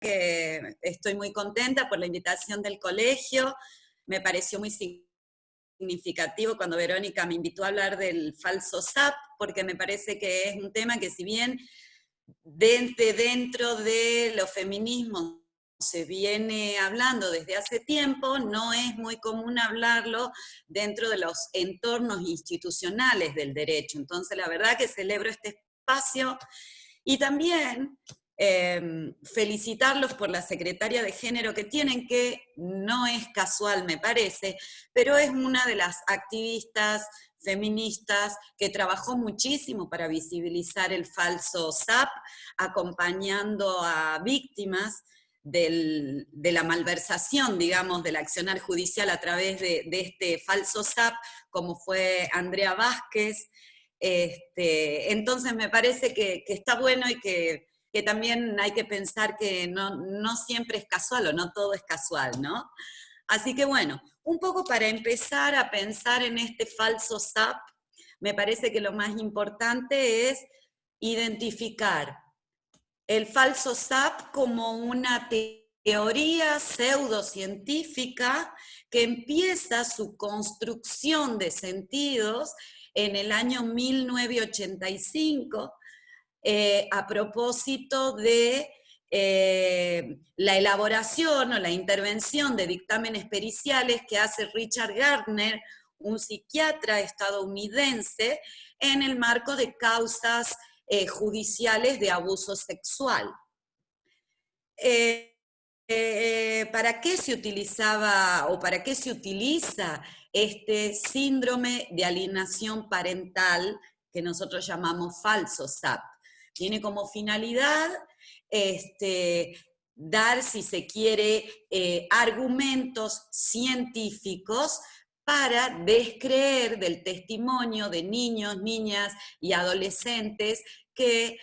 que estoy muy contenta por la invitación del colegio. Me pareció muy significativo cuando Verónica me invitó a hablar del falso SAP, porque me parece que es un tema que, si bien desde dentro de los feminismos se viene hablando desde hace tiempo, no es muy común hablarlo dentro de los entornos institucionales del derecho. Entonces, la verdad que celebro este espacio y también felicitarlos por la secretaria de género que tienen, que no es casual, me parece, pero es una de las activistas feministas que trabajó muchísimo para visibilizar el falso SAP, acompañando a víctimas de la malversación, digamos, del accionar judicial a través de este falso SAP, como fue Andrea Vázquez. Entonces me parece que está bueno y que también hay que pensar que no siempre es casual, o no todo es casual, ¿no? Así que bueno, un poco para empezar a pensar en este falso SAP, me parece que lo más importante es identificar el falso SAP como una teoría pseudocientífica que empieza su construcción de sentidos en el año 1985, a propósito de la elaboración o la intervención de dictámenes periciales que hace Richard Gardner, un psiquiatra estadounidense, en el marco de causas judiciales de abuso sexual. ¿Para qué se utilizaba o para qué se utiliza este síndrome de alienación parental que nosotros llamamos falso SAP? Tiene como finalidad dar, si se quiere, argumentos científicos para descreer del testimonio de niños, niñas y adolescentes que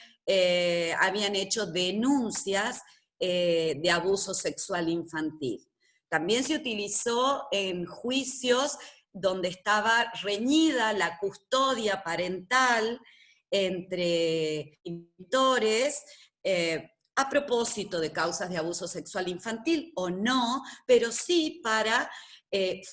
habían hecho denuncias de abuso sexual infantil. También se utilizó en juicios donde estaba reñida la custodia parental entre invitores, a propósito de causas de abuso sexual infantil o no, pero sí para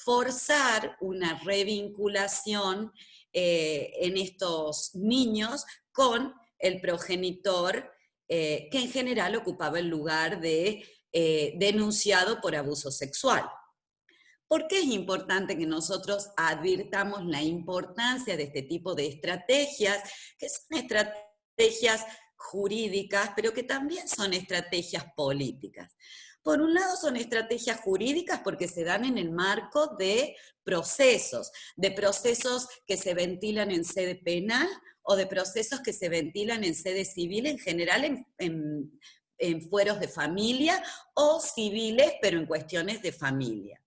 forzar una revinculación en estos niños con el progenitor, que en general ocupaba el lugar de denunciado por abuso sexual. ¿Por qué es importante que nosotros advirtamos la importancia de este tipo de estrategias, que son estrategias jurídicas, pero que también son estrategias políticas? Por un lado son estrategias jurídicas porque se dan en el marco de procesos que se ventilan en sede penal o de procesos que se ventilan en sede civil, en general en fueros de familia, o civiles, pero en cuestiones de familia.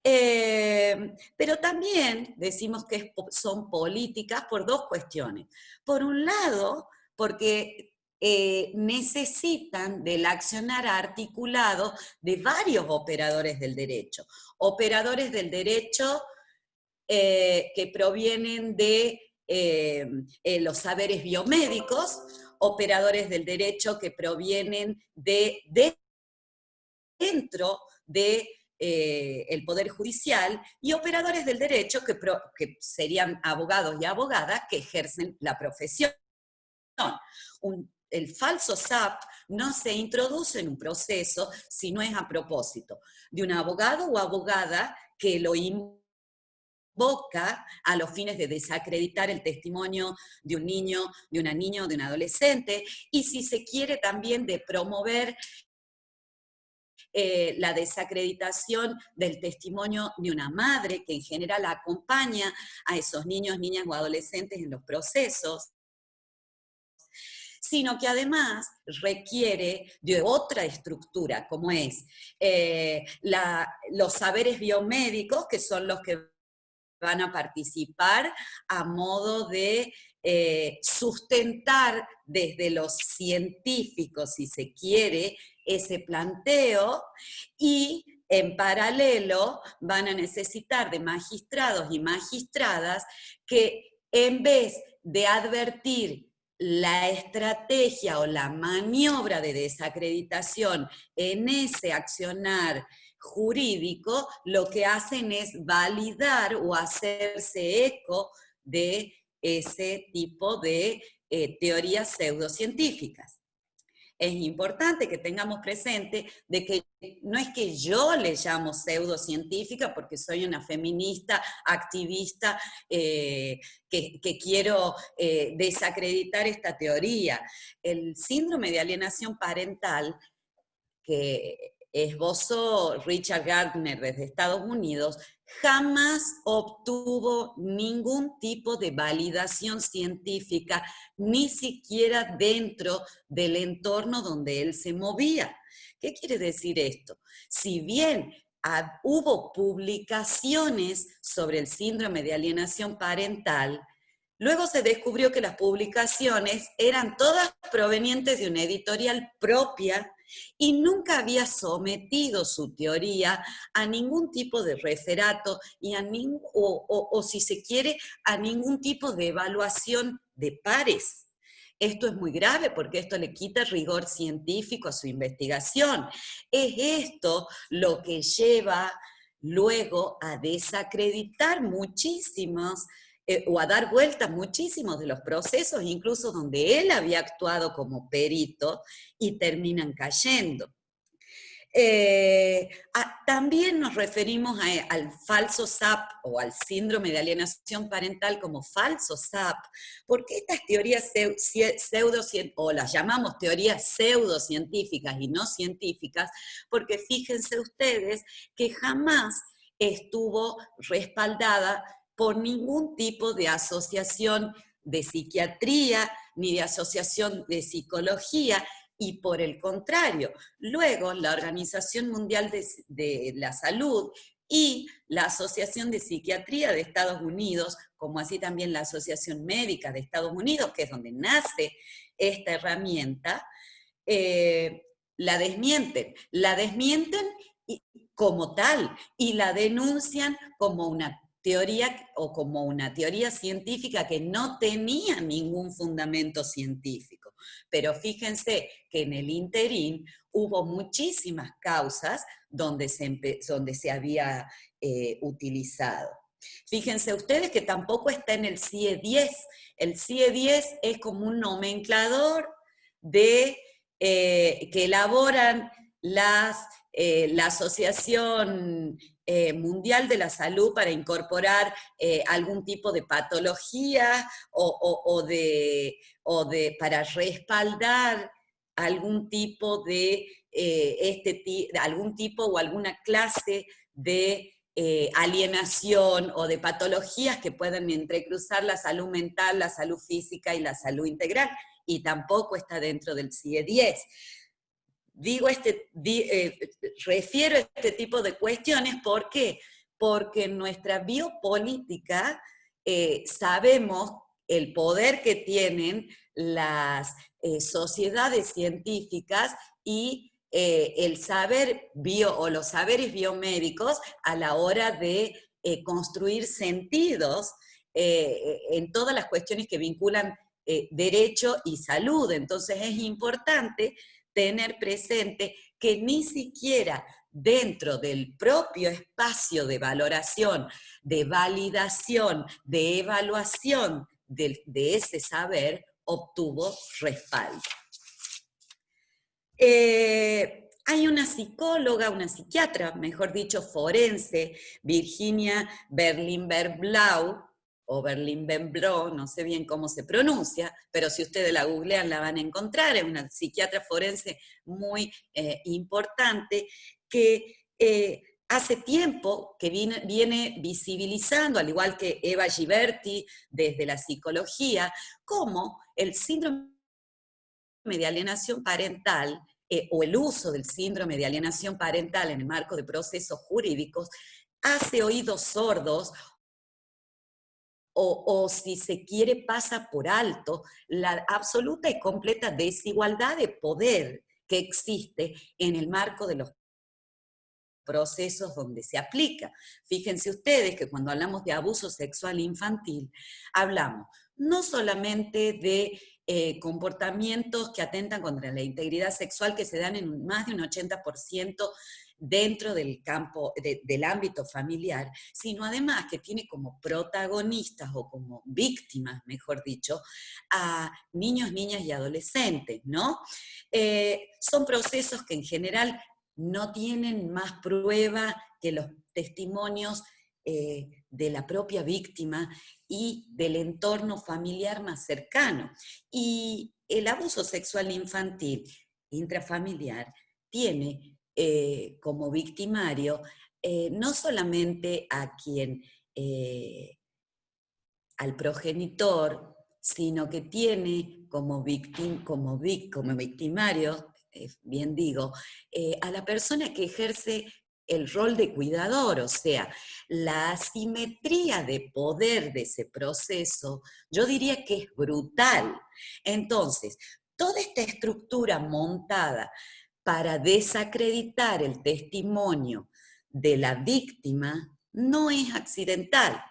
Pero también decimos que son políticas por dos cuestiones. Por un lado, porque necesitan del accionar articulado de varios operadores del derecho. Operadores del derecho que provienen de los saberes biomédicos, operadores del derecho que provienen de dentro de el Poder Judicial, y operadores del derecho que serían abogados y abogadas que ejercen la profesión. El falso SAP no se introduce en un proceso si no es a propósito de un abogado o abogada que lo invoca a los fines de desacreditar el testimonio de un niño, de una niña o de un adolescente, y si se quiere también de promover la desacreditación del testimonio de una madre que en general acompaña a esos niños, niñas o adolescentes en los procesos, sino que además requiere de otra estructura, como es los saberes biomédicos, que son los que van a participar a modo de sustentar desde los científicos, si se quiere, ese planteo, y en paralelo van a necesitar de magistrados y magistradas que, en vez de advertir la estrategia o la maniobra de desacreditación en ese accionar jurídico, lo que hacen es validar o hacerse eco de ese tipo de teorías pseudocientíficas. Es importante que tengamos presente de que no es que yo le llamo pseudocientífica porque soy una feminista, activista, que quiero desacreditar esta teoría. El síndrome de alienación parental que esbozó Richard Gardner desde Estados Unidos, jamás obtuvo ningún tipo de validación científica, ni siquiera dentro del entorno donde él se movía. ¿Qué quiere decir esto? Si bien hubo publicaciones sobre el síndrome de alienación parental, luego se descubrió que las publicaciones eran todas provenientes de una editorial propia y nunca había sometido su teoría a ningún tipo de referato y o si se quiere, a ningún tipo de evaluación de pares. Esto es muy grave porque esto le quita rigor científico a su investigación. Es esto lo que lleva luego a desacreditar muchísimos o a dar vueltas muchísimos de los procesos, incluso donde él había actuado como perito, y terminan cayendo. También nos referimos al falso SAP o al síndrome de alienación parental como falso SAP, porque estas teorías o las llamamos teorías pseudocientíficas y no científicas, porque fíjense ustedes que jamás estuvo respaldada por ningún tipo de asociación de psiquiatría ni de asociación de psicología, y por el contrario, luego la Organización Mundial de la Salud y la Asociación de Psiquiatría de Estados Unidos, como así también la Asociación Médica de Estados Unidos, que es donde nace esta herramienta, la desmienten como tal y la denuncian como una teoría o como una teoría científica que no tenía ningún fundamento científico. Pero fíjense que en el interín hubo muchísimas causas donde se había utilizado. Fíjense ustedes que tampoco está en el CIE-10. El CIE-10 es como un nomenclador que elaboran la Asociación Mundial de la Salud para incorporar algún tipo de patología para respaldar algún tipo de algún tipo o alguna clase de alienación o de patologías que puedan entrecruzar la salud mental, la salud física y la salud integral, y tampoco está dentro del CIE-10. Refiero a este tipo de cuestiones, ¿por qué? Porque en nuestra biopolítica sabemos el poder que tienen las sociedades científicas y el saber o los saberes biomédicos a la hora de construir sentidos en todas las cuestiones que vinculan derecho y salud. Entonces es importante tener presente que ni siquiera dentro del propio espacio de valoración, de validación, de evaluación de ese saber, obtuvo respaldo. Hay una psicóloga, una psiquiatra, mejor dicho, forense, Virginia Berlin-Blau, o Berlin-Benbro, no sé bien cómo se pronuncia, pero si ustedes la googlean la van a encontrar, es una psiquiatra forense muy importante que hace tiempo que viene visibilizando, al igual que Eva Giberti desde la psicología, cómo el síndrome de alienación parental o el uso del síndrome de alienación parental en el marco de procesos jurídicos hace oídos sordos o si se quiere pasa por alto la absoluta y completa desigualdad de poder que existe en el marco de los procesos donde se aplica. Fíjense ustedes que cuando hablamos de abuso sexual infantil, hablamos no solamente de comportamientos que atentan contra la integridad sexual que se dan en más de un 80% dentro del campo, del ámbito familiar, sino además que tiene como protagonistas o como víctimas, mejor dicho, a niños, niñas y adolescentes, ¿no? Son procesos que en general no tienen más prueba que los testimonios de la propia víctima y del entorno familiar más cercano. Y el abuso sexual infantil intrafamiliar tiene como victimario no solamente a quien, al progenitor, sino que tiene como victimario, bien digo, a la persona que ejerce el rol de cuidador, o sea, la asimetría de poder de ese proceso, yo diría que es brutal. Entonces, toda esta estructura montada para desacreditar el testimonio de la víctima no es accidental.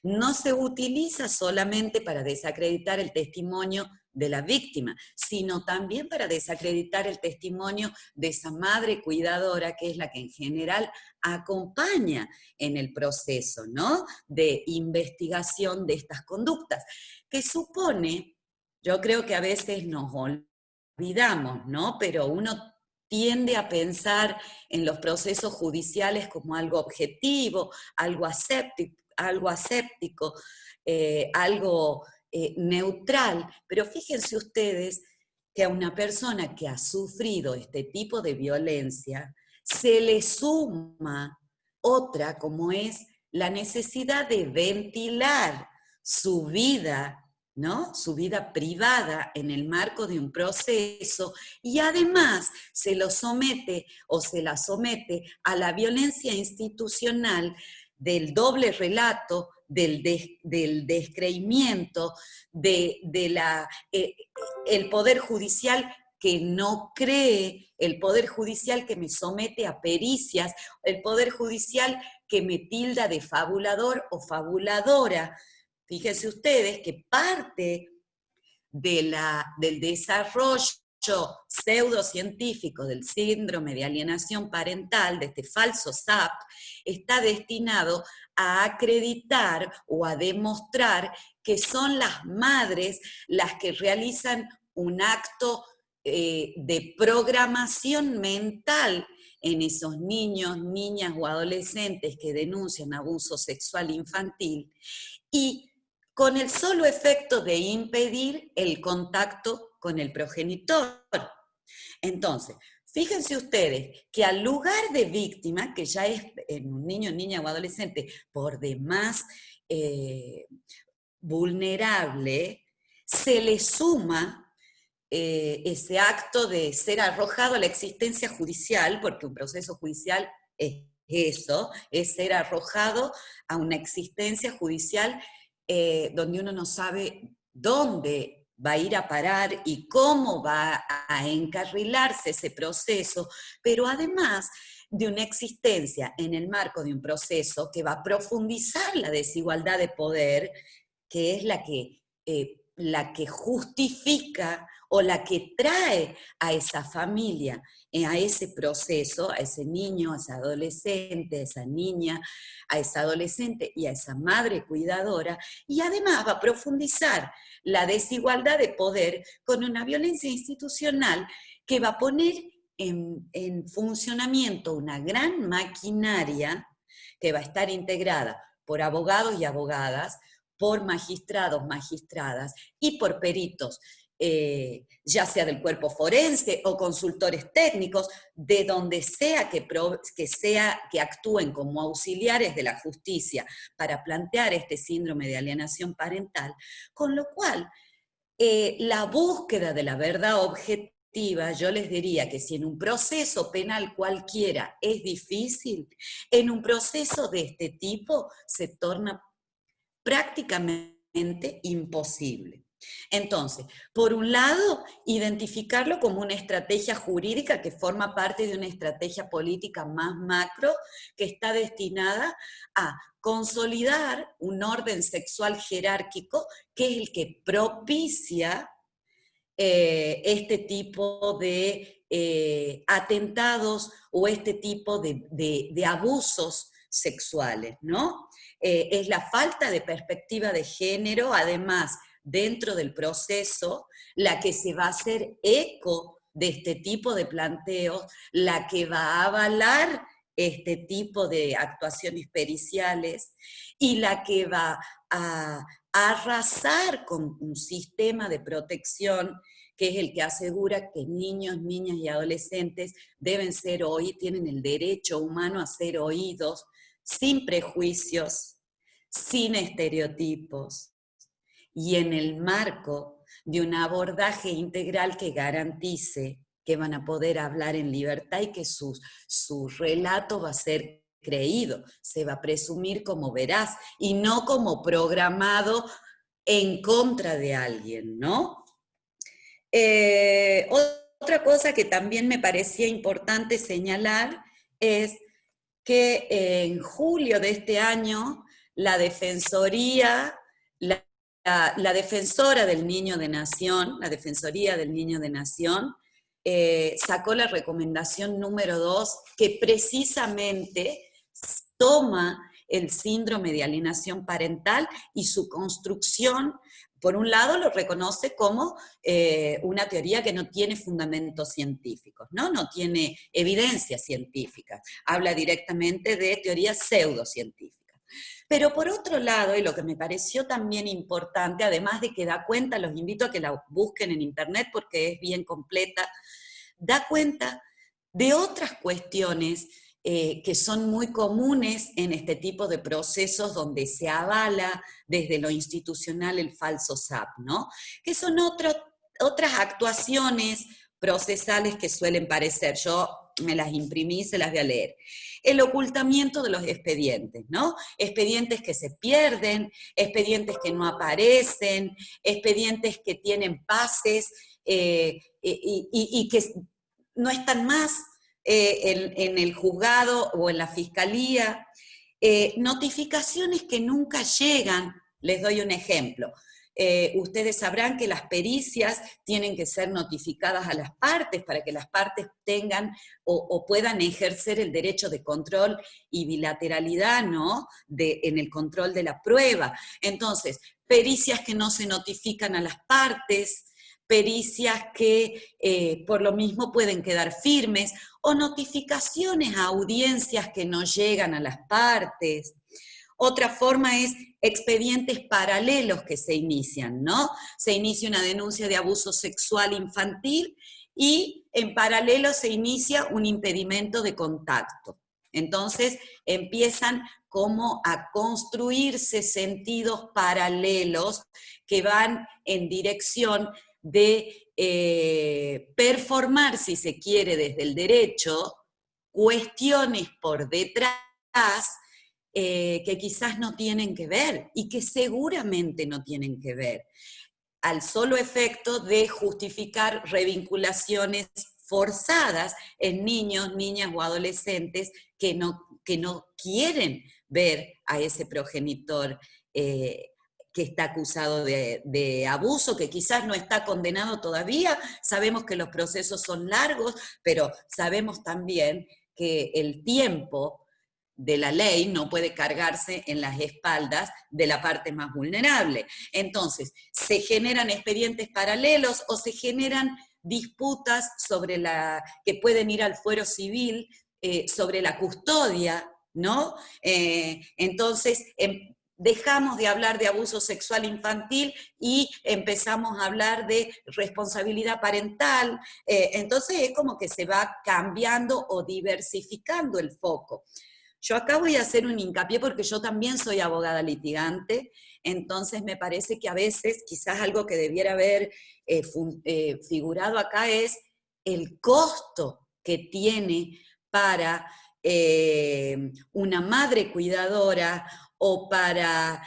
No se utiliza solamente para desacreditar el testimonio de la víctima, sino también para desacreditar el testimonio de esa madre cuidadora, que es la que en general acompaña en el proceso, ¿no?, de investigación de estas conductas, que supone, yo creo que a veces nos olvidamos, ¿no?, pero uno tiende a pensar en los procesos judiciales como algo objetivo, algo aséptico, algo neutral, pero fíjense ustedes que a una persona que ha sufrido este tipo de violencia se le suma otra como es la necesidad de ventilar su vida, ¿no?, su vida privada en el marco de un proceso, y además se lo somete o se la somete a la violencia institucional del doble relato, del descreimiento, el poder judicial que no cree, el poder judicial que me somete a pericias, el poder judicial que me tilda de fabulador o fabuladora. Fíjense ustedes que parte del desarrollo pseudocientífico del síndrome de alienación parental, de este falso SAP, está destinado a acreditar o a demostrar que son las madres las que realizan un acto de programación mental en esos niños, niñas o adolescentes que denuncian abuso sexual infantil, y con el solo efecto de impedir el contacto con el progenitor. Entonces, fíjense ustedes que al lugar de víctima, que ya es en un niño, niña o adolescente por demás vulnerable, se le suma ese acto de ser arrojado a la existencia judicial, porque un proceso judicial es eso, es ser arrojado a una existencia judicial donde uno no sabe dónde va a ir a parar y cómo va a encarrilarse ese proceso, pero además de una existencia en el marco de un proceso que va a profundizar la desigualdad de poder, que es la que justifica o la que trae a esa familia, a ese proceso, a ese niño, a ese adolescente, a esa niña, a esa adolescente y a esa madre cuidadora, y además va a profundizar la desigualdad de poder con una violencia institucional que va a poner en funcionamiento una gran maquinaria que va a estar integrada por abogados y abogadas, por magistrados, magistradas y por peritos, ya sea del cuerpo forense o consultores técnicos, de donde sea que actúen como auxiliares de la justicia para plantear este síndrome de alienación parental, con lo cual la búsqueda de la verdad objetiva, yo les diría que si en un proceso penal cualquiera es difícil, en un proceso de este tipo se torna prácticamente imposible. Entonces, por un lado, identificarlo como una estrategia jurídica que forma parte de una estrategia política más macro que está destinada a consolidar un orden sexual jerárquico que es el que propicia este tipo de atentados o este tipo de abusos sexuales, ¿no? Es la falta de perspectiva de género, además, dentro del proceso, la que se va a hacer eco de este tipo de planteos, la que va a avalar este tipo de actuaciones periciales y la que va a arrasar con un sistema de protección que es el que asegura que niños, niñas y adolescentes deben ser oídos, tienen el derecho humano a ser oídos sin prejuicios, sin estereotipos, y en el marco de un abordaje integral que garantice que van a poder hablar en libertad y que su relato va a ser creído, se va a presumir como veraz y no como programado en contra de alguien, ¿no? Otra cosa que también me parecía importante señalar es que en julio de este año la Defensoría, la Defensora del Niño de Nación, la Defensoría del Niño de Nación, sacó la recomendación número 2, que precisamente toma el síndrome de alienación parental y su construcción. Por un lado, lo reconoce como una teoría que no tiene fundamentos científicos, ¿no? No tiene evidencia científica. Habla directamente de teorías pseudocientíficas. Pero por otro lado, y lo que me pareció también importante, además de que da cuenta, los invito a que la busquen en internet porque es bien completa, da cuenta de otras cuestiones que son muy comunes en este tipo de procesos donde se avala desde lo institucional el falso SAP, ¿no? Que son otras actuaciones procesales que suelen parecer. Yo me las imprimí, se las voy a leer. El ocultamiento de los expedientes, ¿no? Expedientes que se pierden, expedientes que no aparecen, expedientes que tienen pases y que no están más en el juzgado o en la fiscalía, notificaciones que nunca llegan. Les doy un ejemplo. Ustedes sabrán que las pericias tienen que ser notificadas a las partes para que las partes tengan o puedan ejercer el derecho de control y bilateralidad, ¿no? En el control de la prueba. Entonces, pericias que no se notifican a las partes, pericias que por lo mismo pueden quedar firmes, o notificaciones a audiencias que no llegan a las partes. Otra forma es expedientes paralelos que se inician, ¿no? Se inicia una denuncia de abuso sexual infantil y en paralelo se inicia un impedimento de contacto. Entonces empiezan como a construirse sentidos paralelos que van en dirección de performar, si se quiere, desde el derecho, cuestiones por detrás que quizás no tienen que ver y que seguramente no tienen que ver, al solo efecto de justificar revinculaciones forzadas en niños, niñas o adolescentes que no quieren ver a ese progenitor que está acusado de abuso, que quizás no está condenado todavía. Sabemos que los procesos son largos, pero sabemos también que el tiempo de la ley no puede cargarse en las espaldas de la parte más vulnerable. Entonces, se generan expedientes paralelos o se generan disputas sobre que pueden ir al fuero civil sobre la custodia, ¿no? Entonces, dejamos de hablar de abuso sexual infantil y empezamos a hablar de responsabilidad parental. Entonces es como que se va cambiando o diversificando el foco. Yo acá voy a hacer un hincapié porque yo también soy abogada litigante, entonces me parece que a veces quizás algo que debiera haber figurado acá es el costo que tiene para una madre cuidadora o para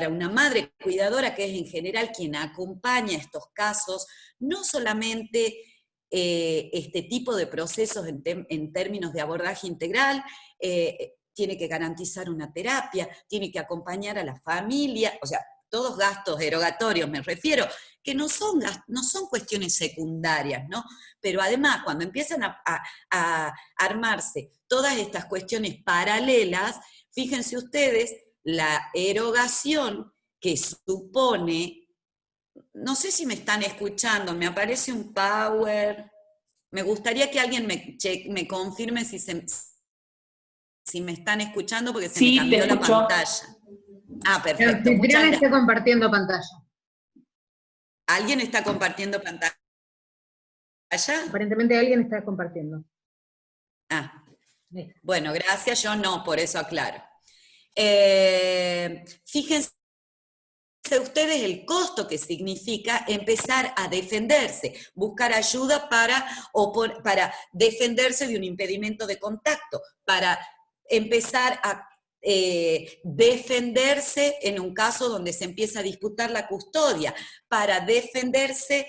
una madre cuidadora que es en general quien acompaña estos casos, no solamente este tipo de procesos en términos de abordaje integral, tiene que garantizar una terapia, tiene que acompañar a la familia, o sea, todos gastos erogatorios me refiero, que no son cuestiones secundarias, ¿no? Pero además, cuando empiezan a armarse todas estas cuestiones paralelas, fíjense ustedes, la erogación que supone, no sé si me están escuchando, me aparece un power, me gustaría que alguien me confirme si me están escuchando porque se me Sí, te cambió la escucho. pantalla. Ah, La perfecto, muchas anfitriona está gracias. compartiendo pantalla. ¿Alguien está compartiendo pantalla? Aparentemente alguien está compartiendo. Ah, Ahí está. bueno, gracias, yo no, por eso aclaro. Fíjense ustedes el costo que significa empezar a defenderse, buscar ayuda para defenderse de un impedimento de contacto, para empezar a defenderse en un caso donde se empieza a disputar la custodia, para defenderse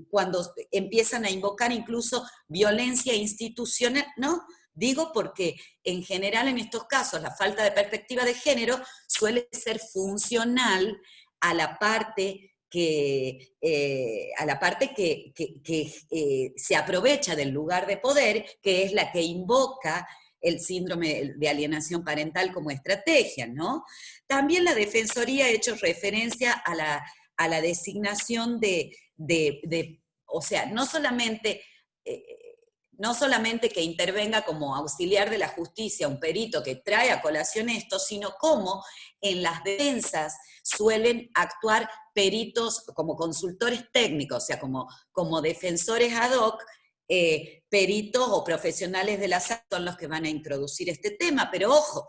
cuando empiezan a invocar incluso violencia institucional, ¿no? Digo porque en general en estos casos la falta de perspectiva de género suele ser funcional a la parte que se aprovecha del lugar de poder, que es la que invoca el síndrome de alienación parental como estrategia, ¿no? También la Defensoría ha hecho referencia a la designación o sea, no solamente que intervenga como auxiliar de la justicia, un perito que trae a colación esto, sino cómo en las defensas suelen actuar peritos como consultores técnicos, o sea, como defensores ad hoc, peritos o profesionales de la salud son los que van a introducir este tema, pero ojo,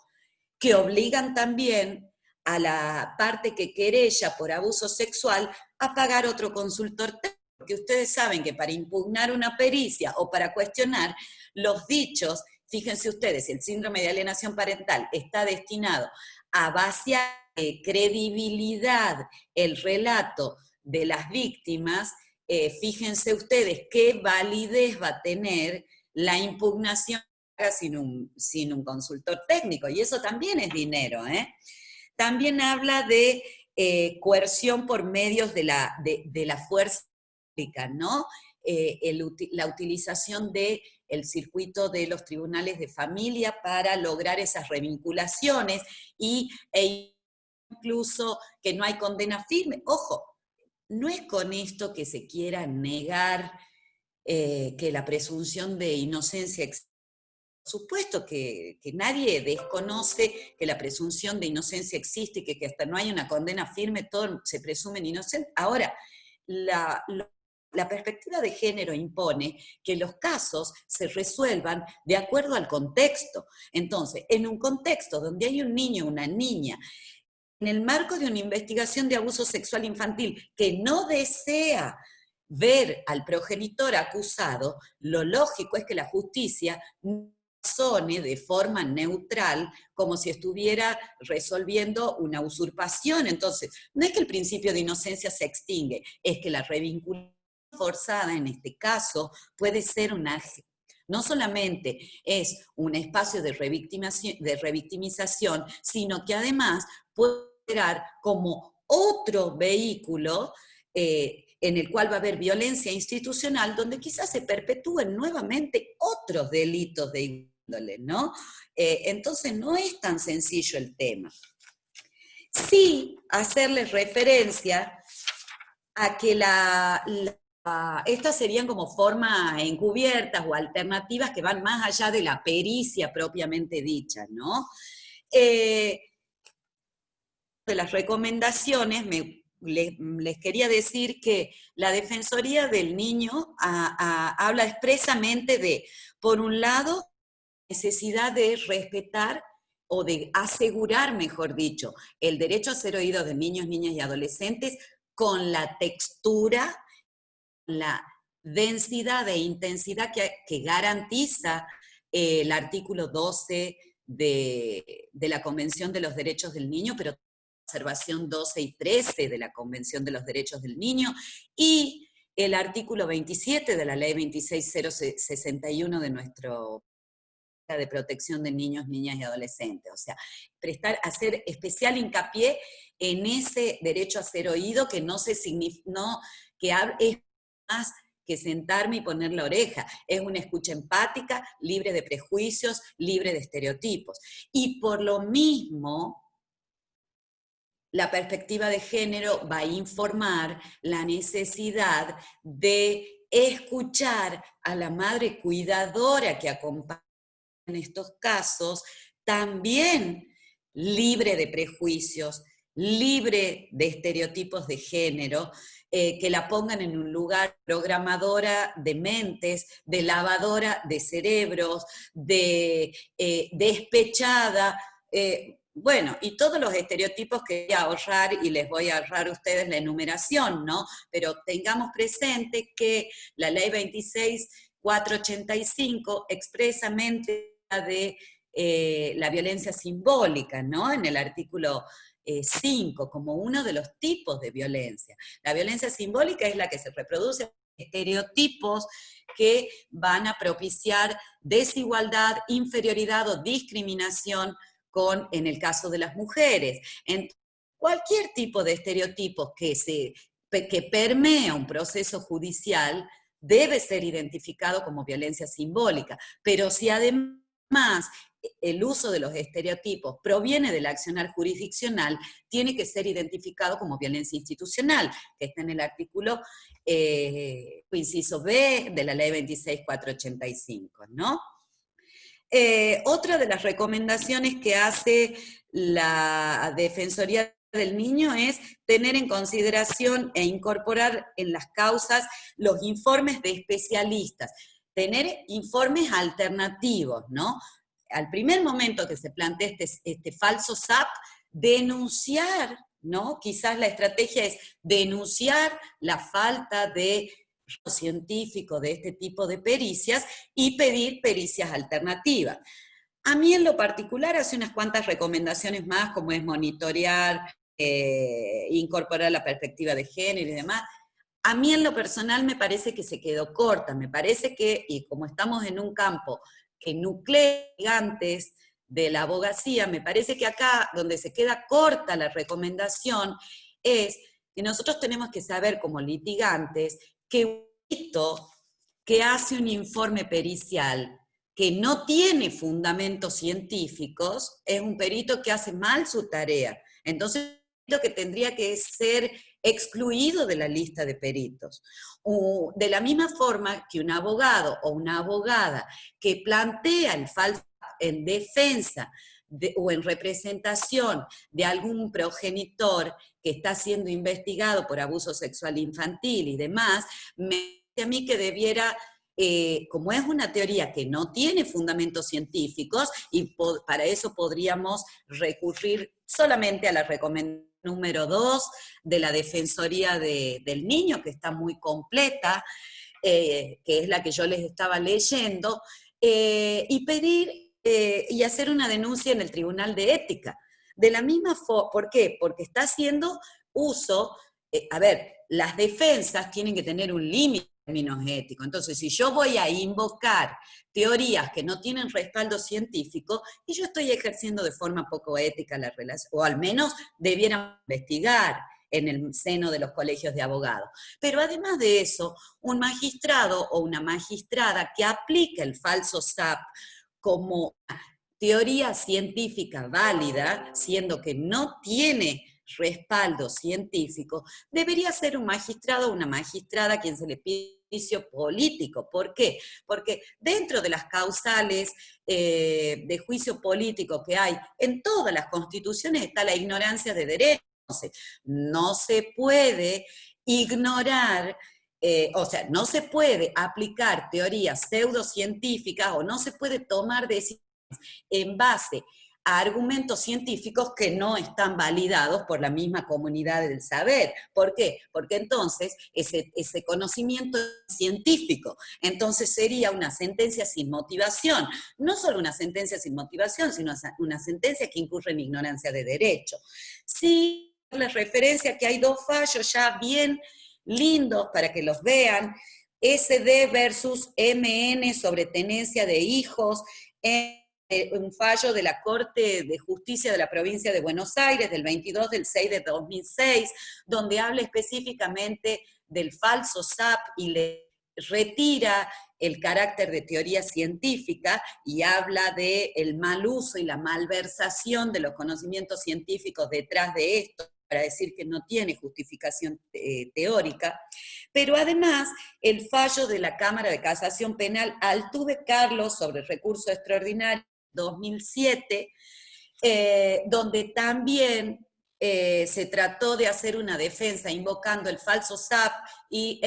que obligan también a la parte que querella por abuso sexual a pagar otro consultor técnico, porque ustedes saben que para impugnar una pericia o para cuestionar los dichos, fíjense ustedes, el síndrome de alienación parental está destinado a vaciar de credibilidad el relato de las víctimas, fíjense ustedes qué validez va a tener la impugnación sin un consultor técnico, y eso también es dinero, ¿eh? También habla de coerción por medios de la fuerza pública, ¿no? La utilización del circuito de los tribunales de familia para lograr esas revinculaciones e incluso que no hay condena firme. Ojo, no es con esto que se quiera negar que la presunción de inocencia existe. Por supuesto que nadie desconoce que la presunción de inocencia existe y que hasta no hay una condena firme, todos se presumen inocentes. Ahora, la perspectiva de género impone que los casos se resuelvan de acuerdo al contexto. Entonces, en un contexto donde hay un niño o una niña, en el marco de una investigación de abuso sexual infantil que no desea ver al progenitor acusado, lo lógico es que la justicia razone de forma neutral como si estuviera resolviendo una usurpación. Entonces, no es que el principio de inocencia se extingue, es que la revinculación forzada en este caso puede ser no solamente es un espacio de revictimización, sino que además puede operar como otro vehículo en el cual va a haber violencia institucional, donde quizás se perpetúen nuevamente otros delitos de índole, ¿no? Entonces no es tan sencillo el tema. Sí hacerles referencia a que estas serían como formas encubiertas o alternativas que van más allá de la pericia propiamente dicha, ¿no? De las recomendaciones, les quería decir que la Defensoría del Niño habla expresamente de, por un lado, necesidad de respetar o de asegurar, mejor dicho, el derecho a ser oídos de niños, niñas y adolescentes con la textura, la densidad e intensidad que garantiza el artículo 12 de la Convención de los Derechos del Niño, pero observación 12 y 13 de la Convención de los Derechos del Niño, y el artículo 27 de la Ley 26061 de nuestro de protección de niños, niñas y adolescentes. O sea, hacer especial hincapié en ese derecho a ser oído que no se es más que sentarme y poner la oreja. Es una escucha empática, libre de prejuicios, libre de estereotipos. Y por lo mismo, la perspectiva de género va a informar la necesidad de escuchar a la madre cuidadora que acompaña en estos casos, también libre de prejuicios, libre de estereotipos de género, que la pongan en un lugar programadora de mentes, de lavadora de cerebros, de despechada, bueno, y todos los estereotipos que voy a ahorrar, y les voy a ahorrar a ustedes la enumeración, ¿no? Pero tengamos presente que la ley 26.485 expresamente de la violencia simbólica, ¿no? En el artículo 5, como uno de los tipos de violencia. La violencia simbólica es la que se reproduce estereotipos que van a propiciar desigualdad, inferioridad o discriminación en el caso de las mujeres. Cualquier tipo de estereotipos que permea un proceso judicial debe ser identificado como violencia simbólica, pero si además el uso de los estereotipos proviene del accionar jurisdiccional, tiene que ser identificado como violencia institucional, que está en el artículo inciso B de la ley 26.485, ¿no? Otra de las recomendaciones que hace la Defensoría del Niño es tener en consideración e incorporar en las causas los informes de especialistas, tener informes alternativos, ¿no? Al primer momento que se plantea este falso SAP, denunciar, ¿no? Quizás la estrategia es denunciar la falta de científico de este tipo de pericias y pedir pericias alternativas. A mí en lo particular hace unas cuantas recomendaciones más, como es monitorear, incorporar la perspectiva de género y demás. A mí en lo personal me parece que se quedó corta, me parece que, y como estamos en un campo que nuclea gigantes de la abogacía, me parece que acá donde se queda corta la recomendación es que nosotros tenemos que saber como litigantes que un perito que hace un informe pericial que no tiene fundamentos científicos es un perito que hace mal su tarea. Entonces, lo que tendría que ser excluido de la lista de peritos. De la misma forma que un abogado o una abogada que plantea el falso en defensa o en representación de algún progenitor que está siendo investigado por abuso sexual infantil y demás, me parece a mí que debiera, como es una teoría que no tiene fundamentos científicos, y para eso podríamos recurrir solamente a la recomendación número 2 de la Defensoría del Niño, que está muy completa, que es la que yo les estaba leyendo, y pedir y hacer una denuncia en el Tribunal de Ética. De la misma forma, ¿por qué? Porque está haciendo uso, a ver, las defensas tienen que tener un límite en términos éticos. Entonces, si yo voy a invocar teorías que no tienen respaldo científico, y yo estoy ejerciendo de forma poco ética la relación, o al menos debieran investigar en el seno de los colegios de abogados. Pero además de eso, un magistrado o una magistrada que aplica el falso SAP como teoría científica válida, siendo que no tiene respaldo científico, debería ser un magistrado o una magistrada a quien se le pide juicio político. ¿Por qué? Porque dentro de las causales de juicio político que hay en todas las constituciones está la ignorancia de derecho. Entonces, no se puede ignorar, o sea, no se puede aplicar teorías pseudocientíficas o no se puede tomar decisiones en base a argumentos científicos que no están validados por la misma comunidad del saber. ¿Por qué? Porque entonces ese conocimiento es científico. Entonces sería una sentencia sin motivación. No solo una sentencia sin motivación, sino una sentencia que incurre en ignorancia de derecho. Sí, les referencia que hay dos fallos ya bien lindos para que los vean. SD versus MN sobre tenencia de hijos en un fallo de la Corte de Justicia de la Provincia de Buenos Aires del 22/6/2006, donde habla específicamente del falso SAP y le retira el carácter de teoría científica y habla del mal uso y la malversación de los conocimientos científicos detrás de esto, para decir que no tiene justificación teórica, pero además el fallo de la Cámara de Casación Penal Altuve Carlos sobre recurso extraordinario 2007, donde también se trató de hacer una defensa invocando el falso SAP y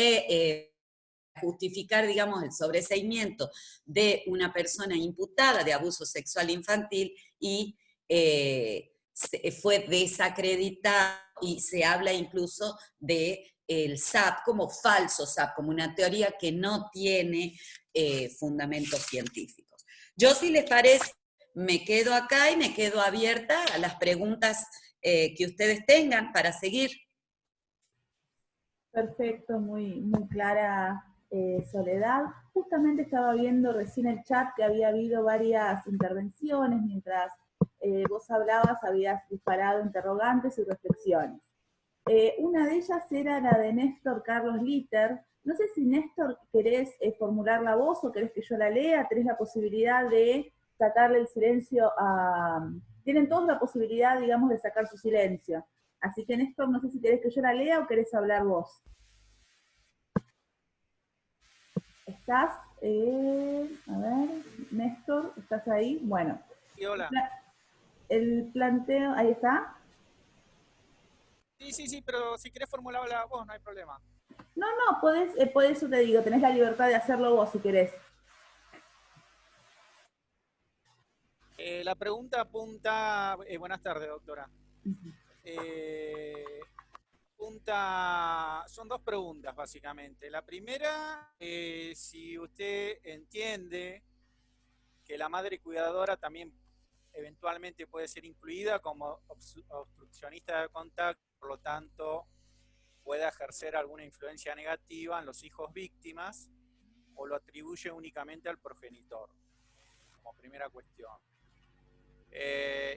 justificar, digamos, el sobreseimiento de una persona imputada de abuso sexual infantil y fue desacreditado y se habla incluso de el SAP como falso SAP, como una teoría que no tiene fundamentos científicos. Yo, si les parece, me quedo acá y me quedo abierta a las preguntas que ustedes tengan para seguir. Perfecto, muy clara, Soledad. Justamente estaba viendo recién el chat que había habido varias intervenciones, mientras vos hablabas habías disparado interrogantes y reflexiones. Una de ellas era la de Néstor Carlos Litter. No sé si, Néstor, querés formularla vos o querés que yo la lea. Tenés la posibilidad de sacarle el silencio a... Tienen todos la posibilidad, digamos, de sacar su silencio. Así que, Néstor, no sé si querés que yo la lea o querés hablar vos. ¿Estás? A ver, Néstor, ¿estás ahí? Bueno. Sí, hola. El planteo, ahí está. Sí, pero si querés formularla vos, no hay problema. No, podés, por eso te digo, tenés la libertad de hacerlo vos si querés. La pregunta apunta... buenas tardes, doctora. Son dos preguntas, básicamente. La primera, si usted entiende que la madre cuidadora también eventualmente puede ser incluida como obstruccionista de contacto, por lo tanto pueda ejercer alguna influencia negativa en los hijos víctimas, o lo atribuye únicamente al progenitor, como primera cuestión.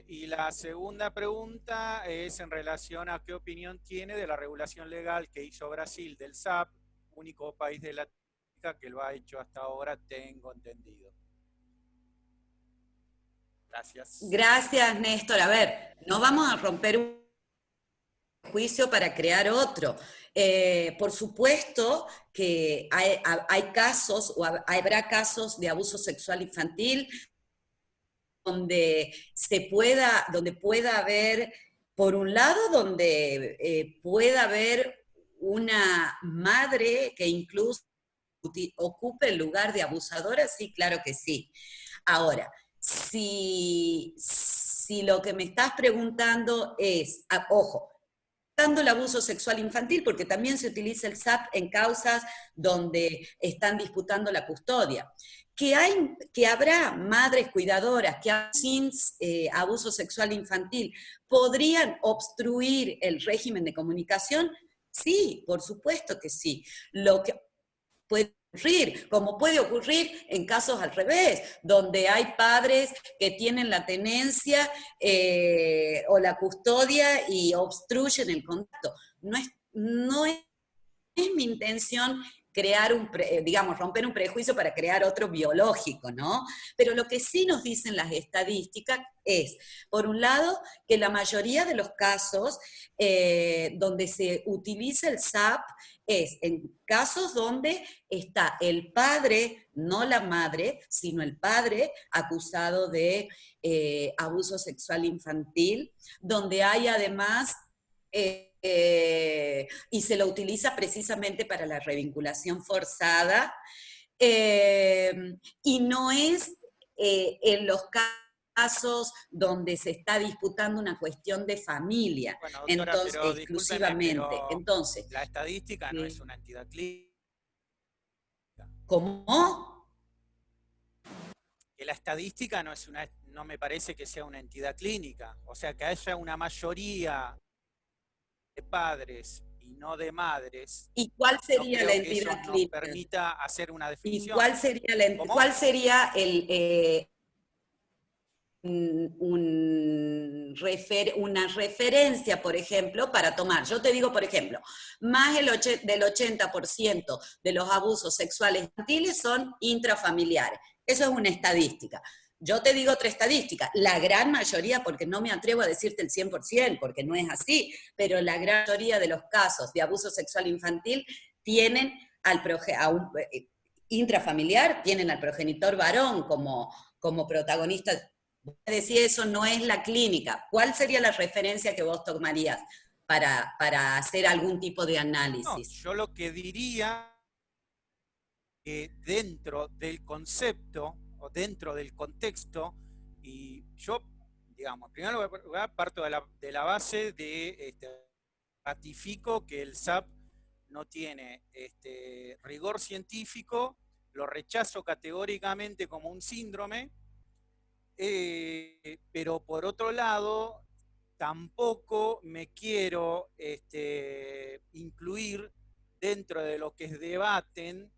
Y la segunda pregunta es en relación a qué opinión tiene de la regulación legal que hizo Brasil del SAP, único país de Latinoamérica que lo ha hecho hasta ahora, tengo entendido. Gracias. Gracias, Néstor. A ver, no vamos a romper un juicio para crear otro. Por supuesto que hay casos, o habrá casos de abuso sexual infantil donde pueda haber, por un lado, donde pueda haber una madre que incluso ocupe el lugar de abusadora, sí, claro que sí. Ahora, si lo que me estás preguntando es, ojo, tanto el abuso sexual infantil, porque también se utiliza el SAP en causas donde están disputando la custodia. Que habrá madres cuidadoras que sin abuso sexual infantil podrían obstruir el régimen de comunicación, sí, por supuesto que sí. Lo que puede ocurrir, como puede ocurrir en casos al revés, donde hay padres que tienen la tenencia o la custodia y obstruyen el contacto. No es mi intención romper un prejuicio para crear otro biológico, ¿no? Pero lo que sí nos dicen las estadísticas es, por un lado, que la mayoría de los casos donde se utiliza el SAP es en casos donde está el padre, no la madre, sino el padre acusado de abuso sexual infantil, donde hay además... y se lo utiliza precisamente para la revinculación forzada, y no es en los casos donde se está disputando una cuestión de familia, bueno, doctora, entonces, pero exclusivamente. Pero entonces, la estadística no es una entidad clínica. ¿Cómo? Que la estadística no me parece que sea una entidad clínica. O sea, que haya una mayoría de padres y no de madres. ¿Y cuál sería la que entidad eso clínica? Nos permita hacer una definición. ¿Y cuál sería el una referencia, por ejemplo, para tomar. Yo te digo, por ejemplo, más del 80% de los abusos sexuales infantiles son intrafamiliares. Eso es una estadística. Yo te digo otra estadística, la gran mayoría, porque no me atrevo a decirte el 100%, porque no es así, pero la gran mayoría de los casos de abuso sexual infantil tienen intrafamiliar, tienen al progenitor varón como protagonista. Decía, eso no es la clínica. ¿Cuál sería la referencia que vos tomarías para hacer algún tipo de No, análisis? yo lo que diría que dentro del concepto o dentro del contexto, y yo, digamos, primero parto de la base de ratifico que el SAP no tiene rigor científico, lo rechazo categóricamente como un síndrome, pero por otro lado, tampoco me quiero incluir dentro de lo que debaten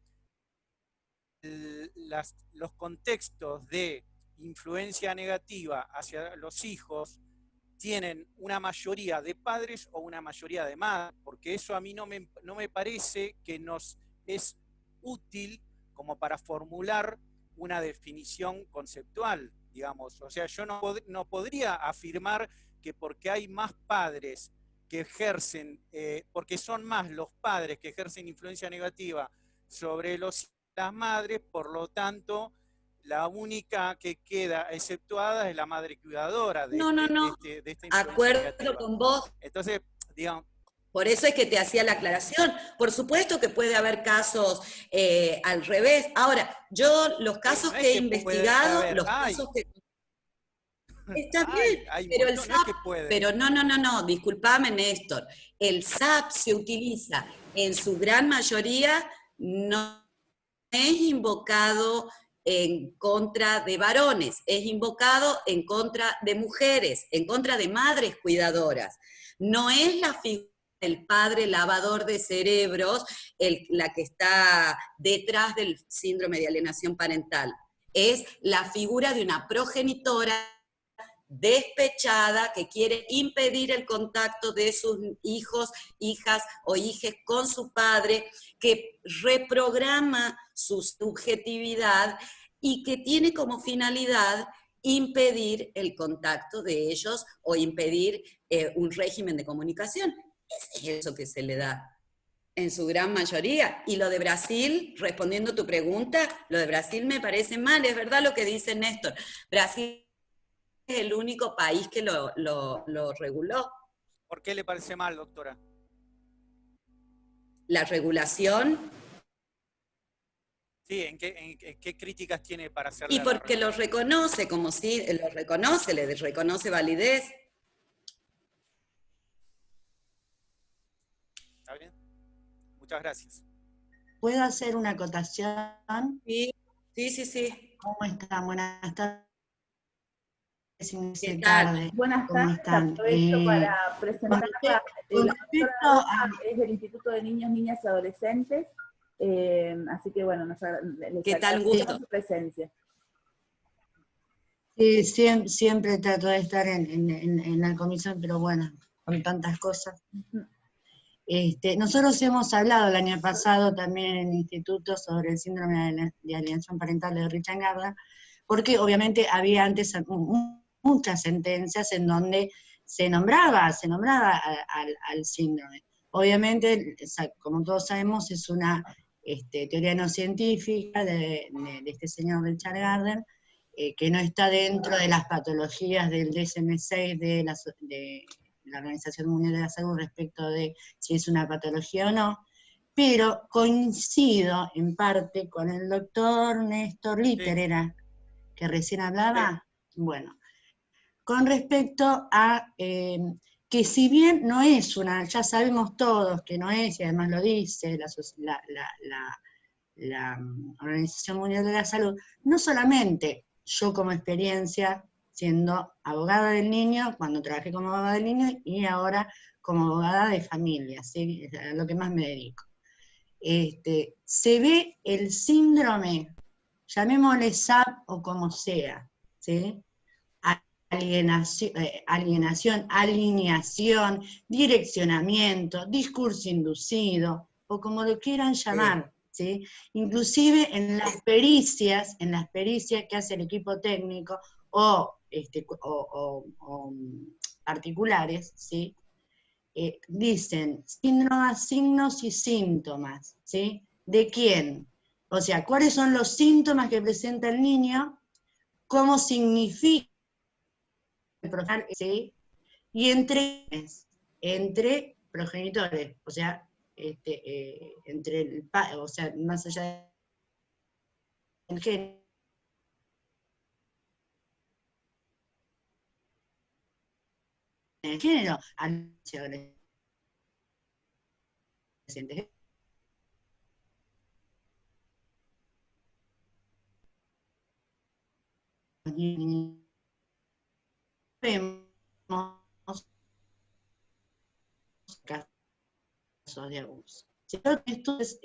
los contextos de influencia negativa hacia los hijos tienen una mayoría de padres o una mayoría de madres, porque eso a mí no me parece que nos es útil como para formular una definición conceptual, digamos. O sea, yo no podría afirmar que porque hay más padres que ejercen, porque son más los padres que ejercen influencia negativa sobre las madres, por lo tanto, la única que queda exceptuada es la madre cuidadora de, No, no, no. de esta influencia Acuerdo negativa. con vos. Entonces, digamos, Por eso es que te hacía la aclaración. Por supuesto que puede haber casos al revés. Ahora, yo los casos no es que he que puede investigado, haber, los casos que... Está bien, hay un pero el montón, no es SAP, que puede. pero no, discúlpame, Néstor. El SAP se utiliza en su gran mayoría, no es invocado en contra de varones, es invocado en contra de mujeres, en contra de madres cuidadoras. No es la figura del padre lavador de cerebros la que está detrás del síndrome de alienación parental. Es la figura de una progenitora despechada que quiere impedir el contacto de sus hijos, hijas o hijes con su padre, que reprograma su subjetividad y que tiene como finalidad impedir el contacto de ellos o impedir un régimen de comunicación. Es eso que se le da en su gran mayoría. Y lo de Brasil, respondiendo a tu pregunta, lo de Brasil me parece mal, es verdad lo que dice Néstor. Brasil es el único país que lo reguló. ¿Por qué le parece mal, doctora? La regulación. Sí, ¿en qué críticas tiene para hacerle Y a la porque lo regulación? reconoce, como si lo reconoce, le reconoce validez. ¿Está bien? Muchas gracias. ¿Puedo hacer una acotación? Sí, sí. ¿Cómo están? Buenas tardes. ¿Qué tal? Tarde. Buenas ¿Cómo tardes, están? aprovecho para presentar la respecto doctora a... es del Instituto de Niños, Niñas y Adolescentes, así que bueno, les ¿Qué tal? Un agradecemos gusto. su presencia. Sí, siempre trato de estar en la comisión, pero bueno, con tantas cosas. Nosotros hemos hablado el año pasado también en el instituto sobre el síndrome de alienación parental de Richard Gardner, porque obviamente había antes muchas sentencias en donde se nombraba al síndrome. Obviamente, como todos sabemos, es una teoría no científica de este señor Richard Gardner, que no está dentro de las patologías del DSM-6 de la Organización Mundial de la Salud respecto de si es una patología o no, pero coincido en parte con el doctor Néstor Litter, Sí. ¿era que recién hablaba? Bueno, con respecto a que si bien no es una, ya sabemos todos que no es, y además lo dice la Organización Mundial de la Salud, no solamente yo como experiencia siendo abogada del niño, cuando trabajé como abogada del niño, y ahora como abogada de familia, ¿sí? Es a lo que más me dedico. Se ve el síndrome, llamémosle SAP o como sea, ¿sí? alienación, alineación, direccionamiento, discurso inducido, o como lo quieran llamar, ¿sí? Inclusive en las pericias que hace el equipo técnico, o particulares, ¿sí? Dicen signos y síntomas, ¿sí? ¿De quién? O sea, ¿cuáles son los síntomas que presenta el niño? ¿Cómo significa? ¿Sí? Y entre progenitores, o sea, entre o sea, más allá del género, adolescentes. Vemos casos de abuso. Esto es,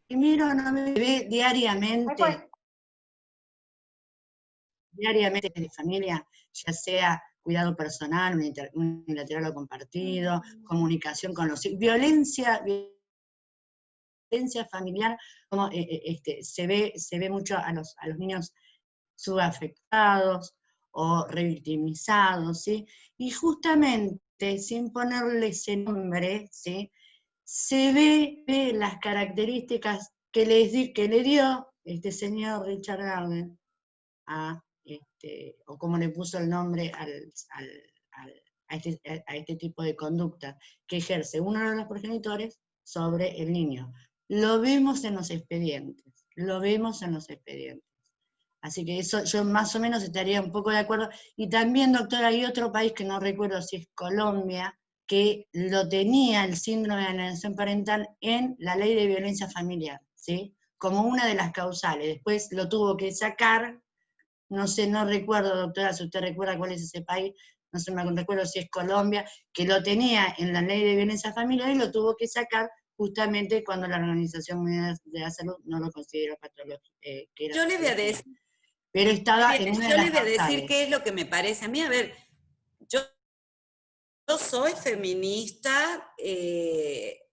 primero no me ve diariamente de familia, ya sea cuidado personal, unilateral o compartido, comunicación con los hijos, violencia familiar, como se ve mucho a los niños subafectados o revictimizados, ¿sí? Y justamente, sin ponerle ese nombre, ¿sí? Se ve las características que le dio este señor Richard Gardner o como le puso el nombre a este tipo de conducta que ejerce uno de los progenitores sobre el niño. Lo vemos en los expedientes, Así que eso yo más o menos estaría un poco de acuerdo. Y también, doctora, hay otro país que no recuerdo si es Colombia, que lo tenía el síndrome de alienación parental en la ley de violencia familiar, ¿sí? Como una de las causales. Después lo tuvo que sacar, no sé, no recuerdo, doctora, si usted recuerda cuál es ese país, no sé, me recuerdo si es Colombia, que lo tenía en la ley de violencia familiar y lo tuvo que sacar justamente cuando la Organización Mundial de la Salud no lo consideró patológico, que era Yo le voy a patología. decir, Pero estaba en una de yo las le voy a decir causales. qué es lo que me parece a mí. A ver, yo soy feminista,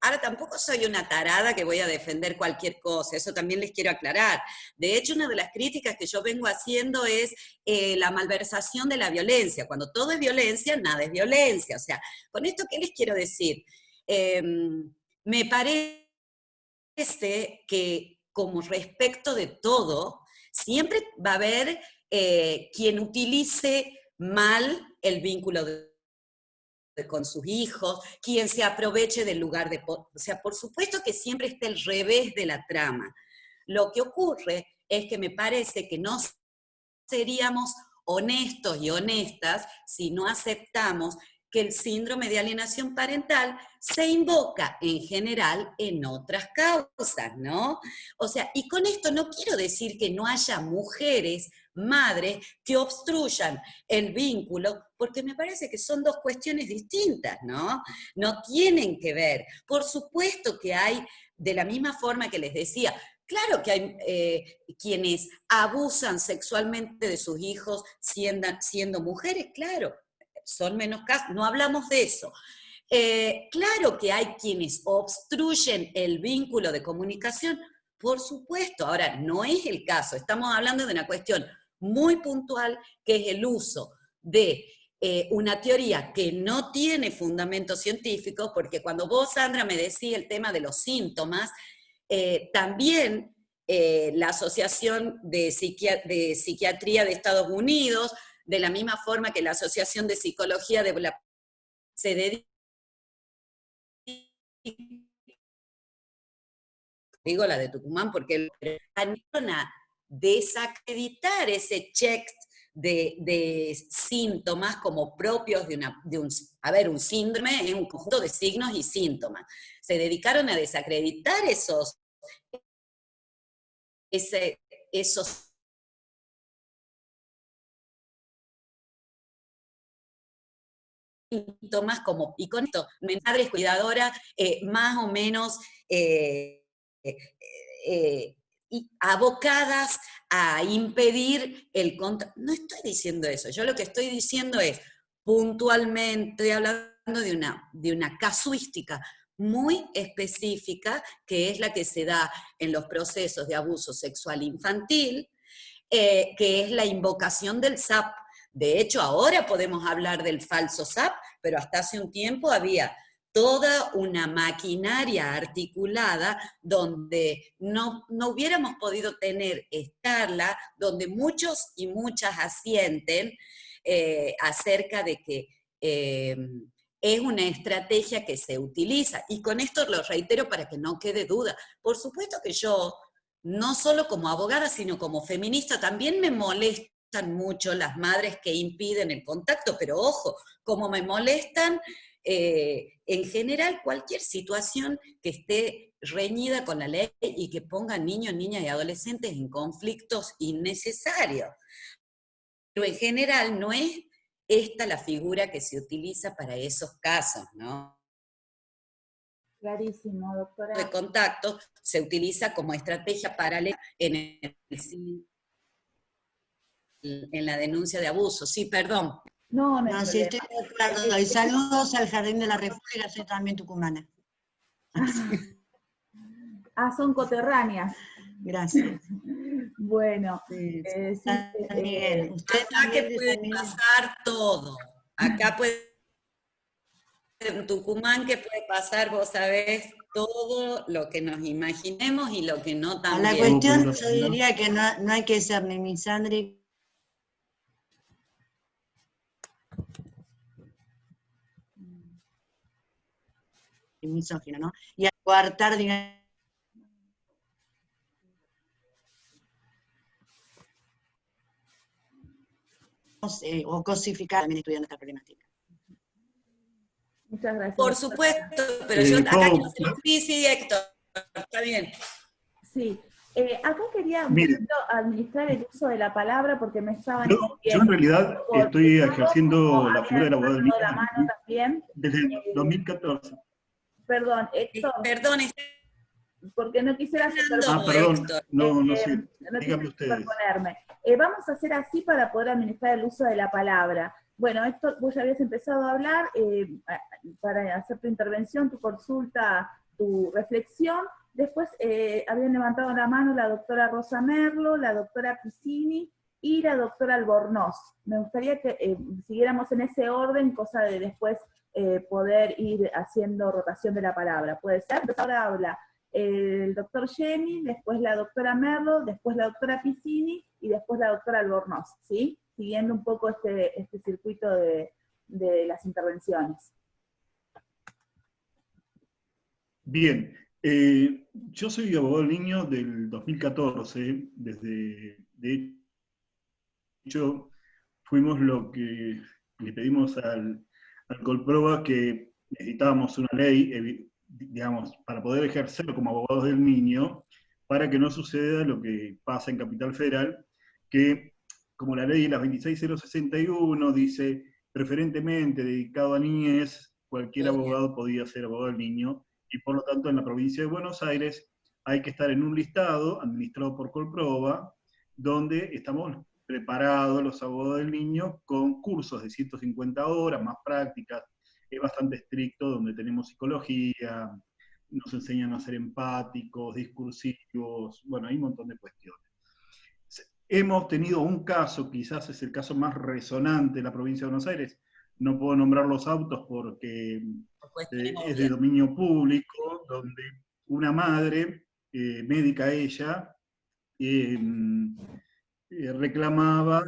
ahora tampoco soy una tarada que voy a defender cualquier cosa, eso también les quiero aclarar. De hecho, una de las críticas que yo vengo haciendo es la malversación de la violencia. Cuando todo es violencia, nada es violencia. O sea, con esto, ¿qué les quiero decir? Me parece que como respecto de todo, siempre va a haber quien utilice mal el vínculo con sus hijos, quien se aproveche del lugar de... O sea, por supuesto que siempre está el revés de la trama. Lo que ocurre es que me parece que no seríamos honestos y honestas si no aceptamos que el síndrome de alienación parental se invoca en general en otras causas, ¿no? O sea, y con esto no quiero decir que no haya mujeres, madres, que obstruyan el vínculo, porque me parece que son dos cuestiones distintas, ¿no? No tienen que ver. Por supuesto que hay, de la misma forma que les decía, claro que hay quienes abusan sexualmente de sus hijos siendo mujeres, claro, son menos casos, no hablamos de eso. Claro que hay quienes obstruyen el vínculo de comunicación, por supuesto, ahora no es el caso, estamos hablando de una cuestión muy puntual que es el uso de una teoría que no tiene fundamento científico, porque cuando vos, Sandra, me decís el tema de los síntomas, también la Asociación de Psiquiatría de Estados Unidos, de la misma forma que la Asociación de Psicología se dedica, digo la de Tucumán porque van a desacreditar ese check de síntomas como propios un síndrome es un conjunto de signos y síntomas. Se dedicaron a desacreditar esos síntomas como, y con esto, madres cuidadoras más o menos abocadas a impedir el contacto. No estoy diciendo eso, yo lo que estoy diciendo es, puntualmente, estoy hablando de una casuística muy específica, que es la que se da en los procesos de abuso sexual infantil, que es la invocación del SAP. De hecho, ahora podemos hablar del falso SAP, pero hasta hace un tiempo había toda una maquinaria articulada donde no hubiéramos podido tener estarla, donde muchos y muchas asienten acerca de que es una estrategia que se utiliza. Y con esto lo reitero para que no quede duda. Por supuesto que yo, no solo como abogada, sino como feminista, también me molestan mucho las madres que impiden el contacto, pero ojo, como me molestan en general cualquier situación que esté reñida con la ley y que ponga niños, niñas y adolescentes en conflictos innecesarios. Pero en general no es esta la figura que se utiliza para esos casos, ¿no? Clarísimo, doctora. De contacto se utiliza como estrategia paralela en la denuncia de abuso. Sí, perdón. No, no, No, sí, estoy de acuerdo. Y saludos al Jardín de la República, soy también tucumana. Son coterráneas. Gracias. Bueno, Sí, sí, usted acá que puede pasar todo. Acá puede, en Tucumán, que puede pasar, vos sabés, todo lo que nos imaginemos y lo que no también. A la cuestión, yo diría que no hay que ser ni misandri y misógino, ¿no? Y a coartar, digamos, o cosificar también estudiando esta problemática. Muchas gracias. Por supuesto, pero yo acá quiero hacer sí, Héctor, está bien. Sí, acá quería un poquito administrar el uso de la palabra porque me estaban... Yo en realidad estoy ejerciendo la figura del abogado del niño la mano también. desde el 2014. Perdón, Héctor. Perdón, porque no quisiera perdón, no sé, díganme ustedes. Vamos a hacer así para poder administrar el uso de la palabra. Bueno, Héctor, vos ya habías empezado a hablar para hacer tu intervención, tu consulta, tu reflexión. Después habían levantado la mano la doctora Rosa Merlo, la doctora Piscini y la doctora Albornoz. Me gustaría que siguiéramos en ese orden, cosa de después poder ir haciendo rotación de la palabra. ¿Puede ser? Entonces ahora habla el doctor Jenny, después la doctora Merlo, después la doctora Piscini y después la doctora Albornoz, ¿sí? Siguiendo un poco este circuito de las intervenciones. Bien, yo soy abogado del niño del 2014, de hecho fuimos lo que le pedimos al Colproba, que necesitábamos una ley, digamos, para poder ejercer como abogados del niño, para que no suceda lo que pasa en Capital Federal, que como la ley de las 26061 dice, preferentemente dedicado a niñez, cualquier abogado podía ser abogado del niño, y por lo tanto en la provincia de Buenos Aires hay que estar en un listado administrado por Colproba, donde estamos preparados los abogados del niño con cursos de 150 horas, más prácticas. Es bastante estricto, donde tenemos psicología, nos enseñan a ser empáticos, discursivos, bueno, hay un montón de cuestiones. Hemos tenido un caso, quizás es el caso más resonante de la provincia de Buenos Aires, no puedo nombrar los autos porque es de dominio público, donde una madre, médica ella, reclamaba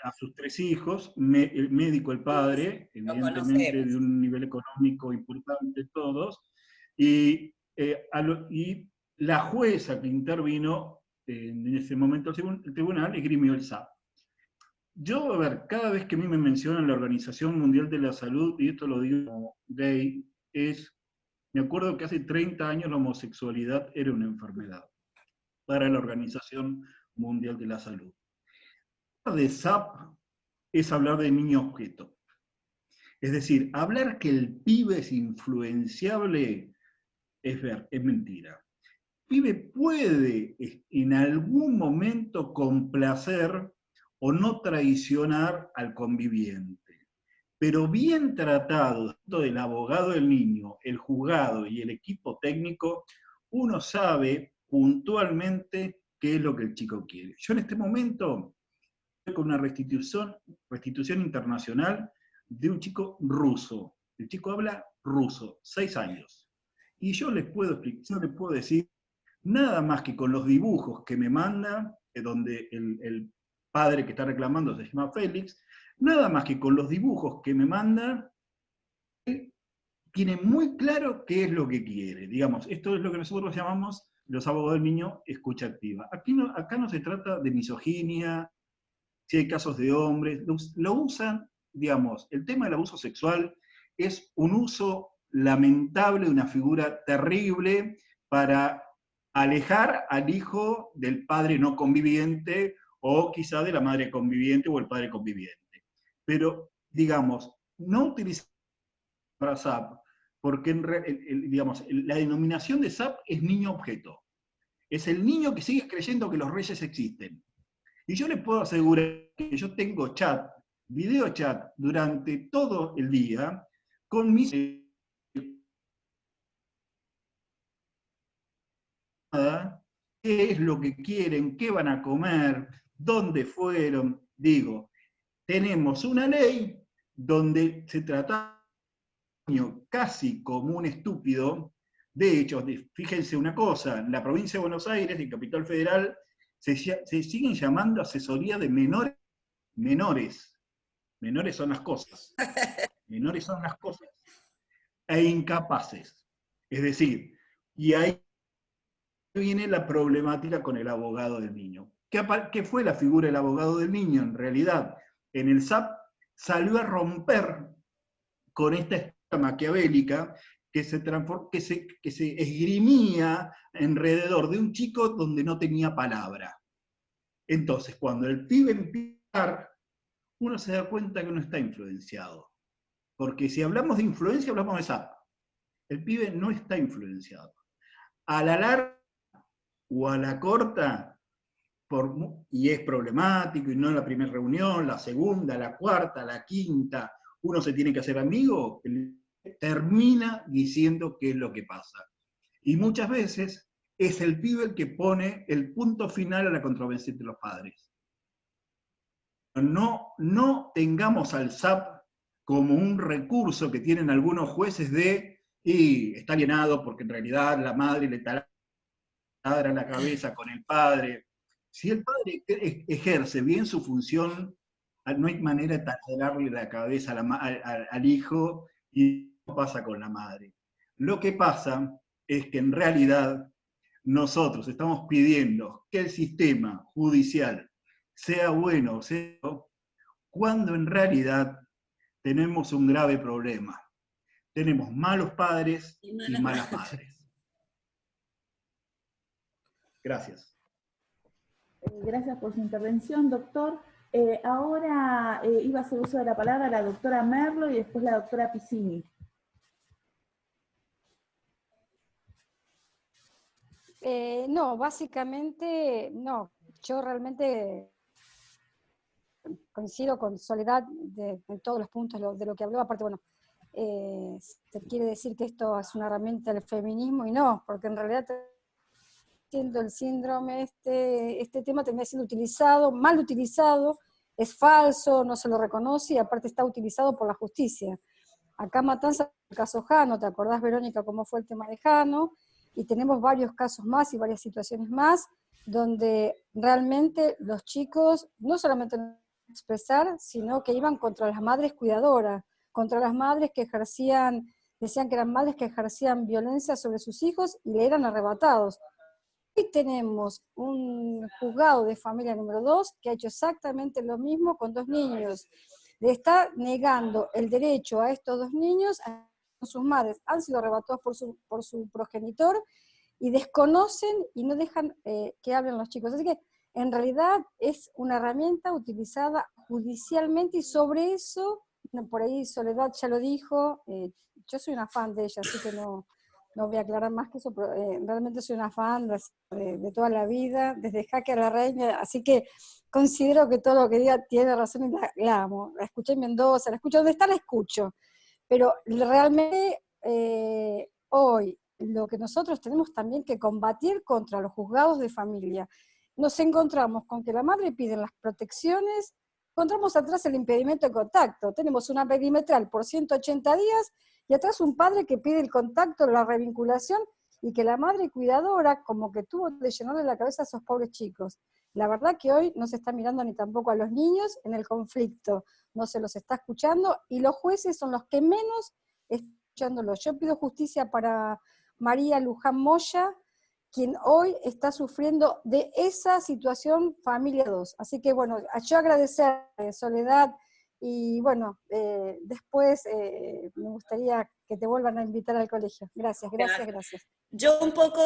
a sus 3 hijos, médico el padre, evidentemente de un nivel económico importante todos, y la jueza que intervino en ese momento el tribunal esgrimió el SAP. Yo, a ver, cada vez que a mí me mencionan la Organización Mundial de la Salud, y esto lo digo como gay, me acuerdo que hace 30 años la homosexualidad era una enfermedad para la Organización Mundial de la Salud. Hablar de SAP es hablar de niño objeto. Es decir, hablar que el pibe es influenciable es mentira. pibe puede en algún momento complacer o no traicionar al conviviente. Pero bien tratado del abogado del niño, el juzgado y el equipo técnico, uno sabe puntualmente qué es lo que el chico quiere. Yo en este momento estoy con una restitución internacional de un chico ruso. El chico habla ruso, 6 años. Y yo les puedo decir, nada más que con los dibujos que me manda, donde el padre que está reclamando se llama Félix, nada más que con los dibujos que me manda, él tiene muy claro qué es lo que quiere. Digamos, esto es lo que nosotros llamamos, los abogados del niño, escucha activa. Acá no se trata de misoginia, si hay casos de hombres, lo usan, digamos, el tema del abuso sexual es un uso lamentable de una figura terrible para alejar al hijo del padre no conviviente o quizá de la madre conviviente o el padre conviviente. Pero, digamos, no utilizar SAP, porque digamos, la denominación de SAP es niño objeto. Es el niño que sigue creyendo que los reyes existen. Y yo les puedo asegurar que yo tengo chat, video chat, durante todo el día con mis qué es lo que quieren, qué van a comer, dónde fueron. Digo, tenemos una ley donde se trata de un niño casi como un estúpido. De hecho, fíjense una cosa, en la provincia de Buenos Aires, en Capital Federal, se siguen llamando asesoría de menores. Menores son las cosas. Menores son las cosas. E incapaces. Es decir, y ahí viene la problemática con el abogado del niño. ¿Qué fue la figura del abogado del niño? En realidad, en el SAP salió a romper con esta estructura maquiavélica que se esgrimía alrededor de un chico donde no tenía palabra. Entonces, cuando el pibe empieza a hablar, uno se da cuenta que no está influenciado. Porque si hablamos de influencia, hablamos de SAP. El pibe no está influenciado. A la larga o a la corta, y es problemático, y no en la primera reunión, la segunda, la cuarta, la quinta, uno se tiene que hacer amigo, termina diciendo qué es lo que pasa. Y muchas veces es el pibe el que pone el punto final a la controversia entre los padres. No tengamos al SAP como un recurso que tienen algunos jueces y está alienado porque en realidad la madre le taladra la cabeza con el padre. Si el padre ejerce bien su función, no hay manera de taladrarle la cabeza al hijo, y no pasa con la madre. Lo que pasa es que en realidad nosotros estamos pidiendo que el sistema judicial sea bueno, cuando en realidad tenemos un grave problema. Tenemos malos padres y malas madres. Gracias. Gracias por su intervención, doctor. Ahora iba a hacer uso de la palabra la doctora Merlo y después la doctora Piscini. No, básicamente no. Yo realmente coincido con Soledad en todos los puntos de lo que habló. Aparte, bueno, se quiere decir que esto es una herramienta del feminismo y no, porque en realidad siendo el síndrome, este tema termina siendo utilizado, mal utilizado, es falso, no se lo reconoce y aparte está utilizado por la justicia. Acá Matanza, el caso Jano, ¿te acordás, Verónica, cómo fue el tema de Jano? Y tenemos varios casos más y varias situaciones más donde realmente los chicos no solamente no expresar, sino que iban contra las madres cuidadoras, contra las madres que decían que eran madres que ejercían violencia sobre sus hijos y le eran arrebatados. Hoy tenemos un juzgado de familia número 2 que ha hecho exactamente lo mismo con 2 niños. Le está negando el derecho a estos 2 niños a sus madres. Han sido arrebatados por su progenitor y desconocen y no dejan que hablen los chicos. Así que en realidad es una herramienta utilizada judicialmente y sobre eso, por ahí Soledad ya lo dijo, yo soy una fan de ella, así que no no voy a aclarar más que eso, pero realmente soy una fan de toda la vida, desde Jaque a la Reina, así que considero que todo lo que diga tiene razón y la amo. La escuché en Mendoza, la escucho donde está, la escucho, pero realmente hoy lo que nosotros tenemos también que combatir contra los juzgados de familia. Nos encontramos con que la madre pide las protecciones, encontramos atrás el impedimento de contacto, tenemos una perimetral por 180 días y atrás un padre que pide el contacto, la revinculación, y que la madre cuidadora como que tuvo de llenarle la cabeza a esos pobres chicos. La verdad que hoy no se está mirando ni tampoco a los niños en el conflicto, no se los está escuchando, y los jueces son los que menos están escuchándolos. Yo pido justicia para María Luján Moya, quien hoy está sufriendo de esa situación familia 2. Así que bueno, yo agradecer Soledad, y bueno, después me gustaría que te vuelvan a invitar al colegio. Gracias, gracias, gracias. Yo un poco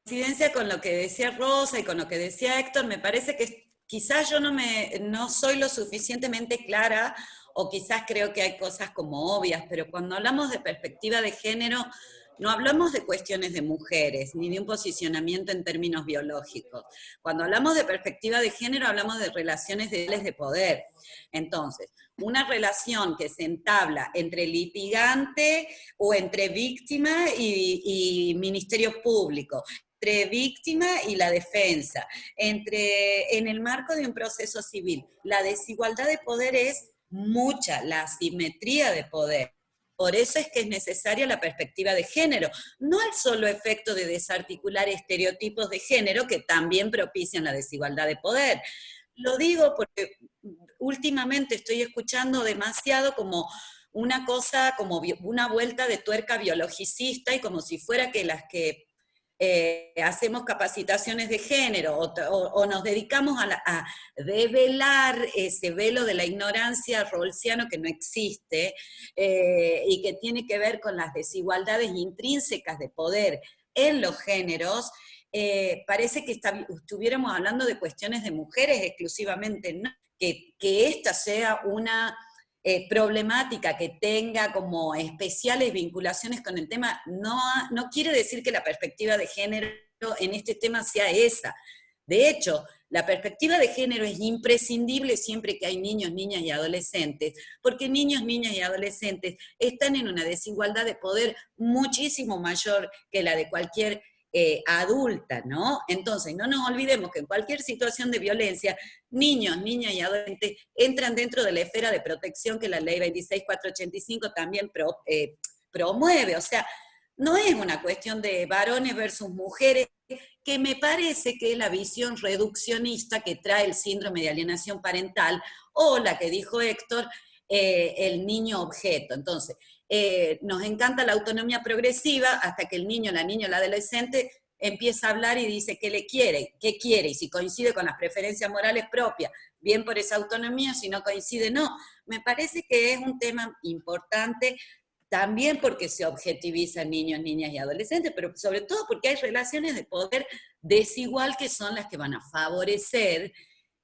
coincidencia con lo que decía Rosa y con lo que decía Héctor, me parece que quizás yo no soy lo suficientemente clara, o quizás creo que hay cosas como obvias, pero cuando hablamos de perspectiva de género, no hablamos de cuestiones de mujeres, ni de un posicionamiento en términos biológicos. Cuando hablamos de perspectiva de género, hablamos de relaciones de poder. Entonces, una relación que se entabla entre litigante o entre víctima y Ministerio Público, entre víctima y la defensa, en el marco de un proceso civil. La desigualdad de poder es mucha, la asimetría de poder. Por eso es que es necesaria la perspectiva de género, no el solo efecto de desarticular estereotipos de género que también propician la desigualdad de poder. Lo digo porque últimamente estoy escuchando demasiado como una cosa, como una vuelta de tuerca biologicista, y como si fuera que las que hacemos capacitaciones de género o nos dedicamos a develar ese velo de la ignorancia rawlsiano que no existe y que tiene que ver con las desigualdades intrínsecas de poder en los géneros, parece que estuviéramos hablando de cuestiones de mujeres exclusivamente, ¿no? Que esta sea una problemática que tenga como especiales vinculaciones con el tema, no quiere decir que la perspectiva de género en este tema sea esa. De hecho, la perspectiva de género es imprescindible siempre que hay niños, niñas y adolescentes, porque niños, niñas y adolescentes están en una desigualdad de poder muchísimo mayor que la de cualquier adulta, ¿no? Entonces, no nos olvidemos que en cualquier situación de violencia, niños, niñas y adolescentes entran dentro de la esfera de protección que la ley 26485 también promueve. O sea, no es una cuestión de varones versus mujeres, que me parece que es la visión reduccionista que trae el síndrome de alienación parental, o la que dijo Héctor, el niño objeto. Entonces, nos encanta la autonomía progresiva hasta que el niño, la niña, el adolescente empieza a hablar y dice qué le quiere, qué quiere, y si coincide con las preferencias morales propias, bien por esa autonomía, si no coincide, no. Me parece que es un tema importante, también porque se objetivizan niños, niñas y adolescentes, pero sobre todo porque hay relaciones de poder desigual que son las que van a favorecer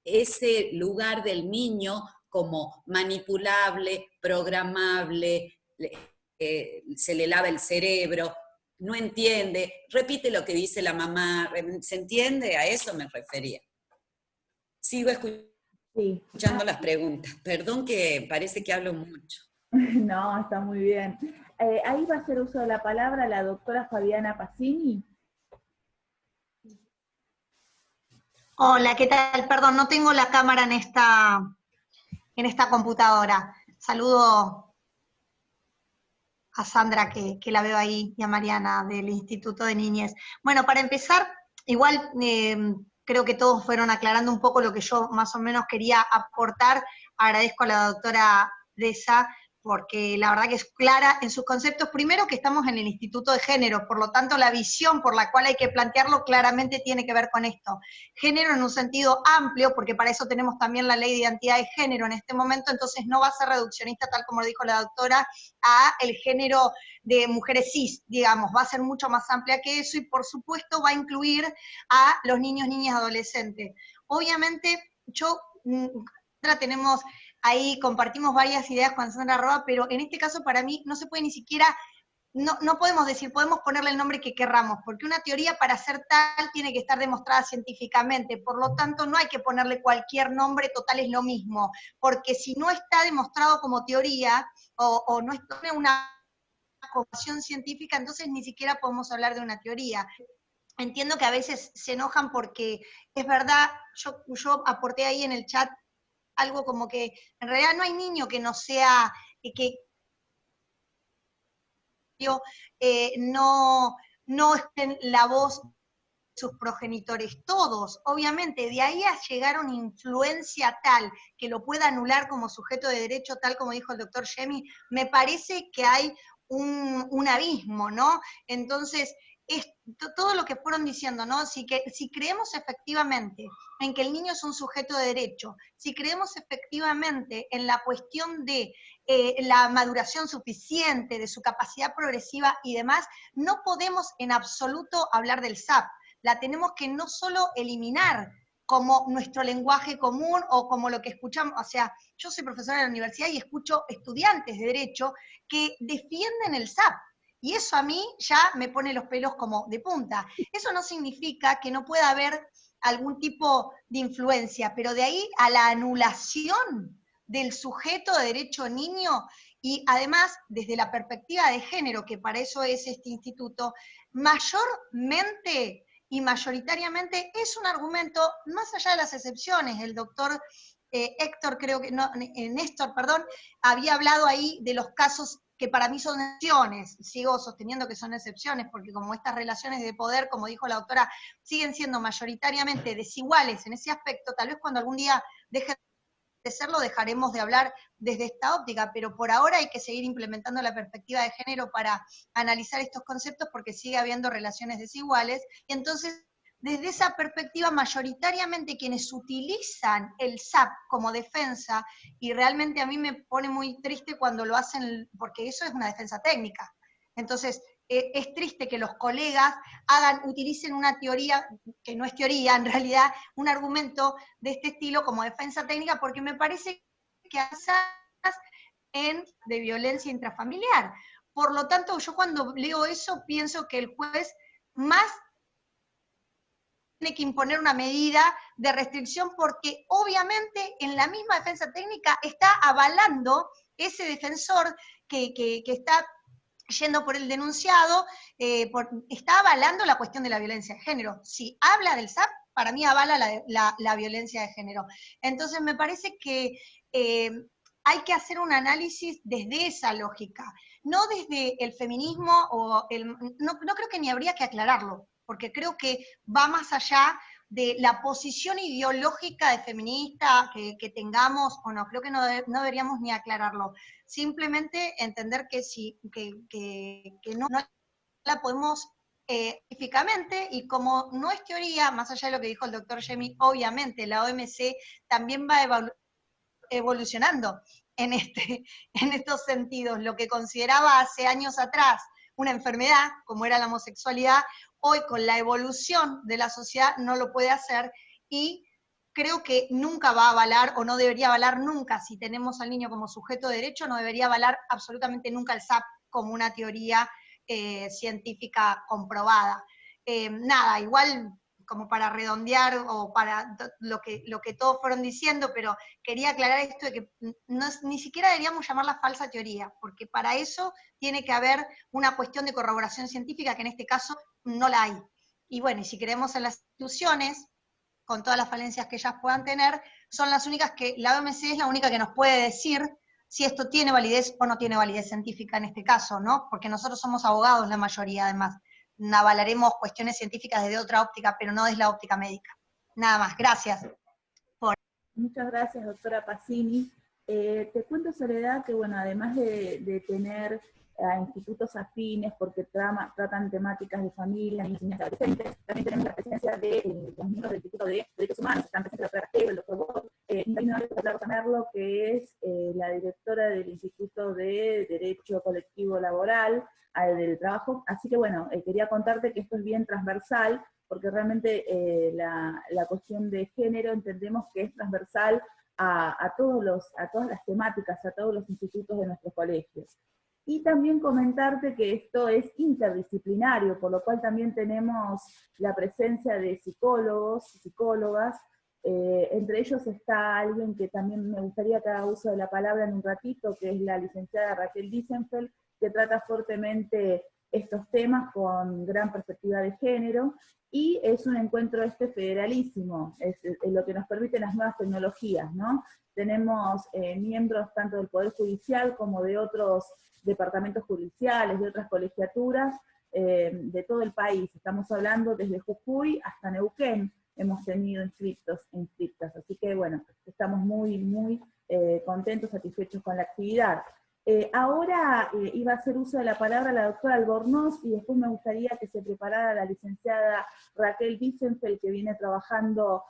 ese lugar del niño como manipulable, programable, se le lava el cerebro, no entiende, repite lo que dice la mamá, ¿se entiende? A eso me refería. Sigo escuchando las preguntas, perdón que parece que hablo mucho. No, está muy bien. Ahí va a hacer uso de la palabra la doctora Fabiana Pacini. Hola, ¿qué tal? Perdón, no tengo la cámara en esta computadora. Saludo a Sandra, que la veo ahí, y a Mariana del Instituto de Niñez. Bueno, para empezar, igual creo que todos fueron aclarando un poco lo que yo más o menos quería aportar. Agradezco a la doctora Deza, porque la verdad que es clara en sus conceptos. Primero, que estamos en el Instituto de Género, por lo tanto la visión por la cual hay que plantearlo claramente tiene que ver con esto. Género en un sentido amplio, porque para eso tenemos también la ley de identidad de género en este momento, entonces no va a ser reduccionista, tal como lo dijo la doctora, a el género de mujeres cis, digamos, va a ser mucho más amplia que eso, y por supuesto va a incluir a los niños, niñas, adolescentes. Obviamente, tenemos ahí, compartimos varias ideas con Sandra Roa, pero en este caso para mí no se puede ni siquiera no podemos decir, podemos ponerle el nombre que querramos, porque una teoría para ser tal tiene que estar demostrada científicamente, por lo tanto no hay que ponerle cualquier nombre, total es lo mismo, porque si no está demostrado como teoría, o no tiene una comprobación científica, entonces ni siquiera podemos hablar de una teoría. Entiendo que a veces se enojan porque es verdad, yo aporté ahí en el chat algo como que en realidad no hay niño que no sea, que no estén la voz de sus progenitores, todos, obviamente, de ahí a llegar a una influencia tal que lo pueda anular como sujeto de derecho, tal como dijo el doctor Yemi, me parece que hay un abismo, ¿no? Entonces, todo lo que fueron diciendo, ¿no? Si creemos efectivamente en que el niño es un sujeto de derecho, si creemos efectivamente en la cuestión de la maduración suficiente, de su capacidad progresiva y demás, no podemos en absoluto hablar del SAP. La tenemos que no solo eliminar como nuestro lenguaje común o como lo que escuchamos, o sea, yo soy profesora de la universidad y escucho estudiantes de derecho que defienden el SAP. Y eso a mí ya me pone los pelos como de punta. Eso no significa que no pueda haber algún tipo de influencia, pero de ahí a la anulación del sujeto de derecho niño, y además desde la perspectiva de género, que para eso es este instituto, mayormente y mayoritariamente es un argumento, más allá de las excepciones. El doctor Néstor, perdón, había hablado ahí de los casos que para mí son excepciones, sigo sosteniendo que son excepciones, porque como estas relaciones de poder, como dijo la doctora, siguen siendo mayoritariamente desiguales en ese aspecto, tal vez cuando algún día dejen de serlo, dejaremos de hablar desde esta óptica, pero por ahora hay que seguir implementando la perspectiva de género para analizar estos conceptos, porque sigue habiendo relaciones desiguales, y entonces desde esa perspectiva mayoritariamente quienes utilizan el SAP como defensa, y realmente a mí me pone muy triste cuando lo hacen, porque eso es una defensa técnica, entonces es triste que los colegas utilicen una teoría, que no es teoría, en realidad, un argumento de este estilo como defensa técnica, porque me parece que de violencia intrafamiliar. Por lo tanto, yo cuando leo eso pienso que el juez más tiene que imponer una medida de restricción, porque obviamente en la misma defensa técnica está avalando ese defensor que está yendo por el denunciado, está avalando la cuestión de la violencia de género. Si habla del SAP, para mí avala la violencia de género. Entonces me parece que hay que hacer un análisis desde esa lógica, no desde el feminismo, no creo que ni habría que aclararlo, porque creo que va más allá de la posición ideológica de feminista que tengamos o no, creo que no deberíamos ni aclararlo. Simplemente entender que no la podemos específicamente, y como no es teoría, más allá de lo que dijo el doctor Yemi, obviamente la OMC también va evolucionando en estos sentidos. Lo que consideraba hace años atrás una enfermedad, como era la homosexualidad, hoy con la evolución de la sociedad no lo puede hacer, y creo que nunca va a avalar, o no debería avalar nunca, si tenemos al niño como sujeto de derecho, no debería avalar absolutamente nunca el SAP como una teoría científica comprobada. Nada, igual como para redondear o para lo que todos fueron diciendo, pero quería aclarar esto de que ni siquiera deberíamos llamarla falsa teoría, porque para eso tiene que haber una cuestión de corroboración científica, que en este caso no la hay. Y bueno, y si creemos en las instituciones, con todas las falencias que ellas puedan tener, son las únicas que, la OMC es la única que nos puede decir si esto tiene validez o no tiene validez científica en este caso, ¿no? Porque nosotros somos abogados la mayoría, además. Avalaremos cuestiones científicas desde otra óptica, pero no desde la óptica médica. Nada más, gracias. Muchas gracias, doctora Pacini. Te cuento, Soledad, que bueno, además de tener institutos afines porque tratan temáticas de familia, niños y adolescentes, también tenemos la presencia de los miembros del Instituto de Derechos Humanos, están presentes la doctora Rastego, el doctor Bot, y también la doctora Merlo, que es la directora del Instituto de Derecho Colectivo Laboral, del Trabajo. Así que bueno, quería contarte que esto es bien transversal, porque realmente la cuestión de género entendemos que es transversal a todas las temáticas, a todos los institutos de nuestros colegios. Y también comentarte que esto es interdisciplinario, por lo cual también tenemos la presencia de psicólogos y psicólogas. Entre ellos está alguien que también me gustaría que haga uso de la palabra en un ratito, que es la licenciada Raquel Wiesenfeld, que trata fuertemente estos temas con gran perspectiva de género, y es un encuentro federalísimo, es lo que nos permiten las nuevas tecnologías, ¿no? Tenemos miembros tanto del Poder Judicial como de otros departamentos judiciales, de otras colegiaturas, de todo el país. Estamos hablando desde Jujuy hasta Neuquén, hemos tenido inscriptas. Así que bueno, estamos muy contentos, satisfechos con la actividad. Ahora iba a hacer uso de la palabra la doctora Albornoz, y después me gustaría que se preparara la licenciada Raquel Wiesenfeld, que viene trabajando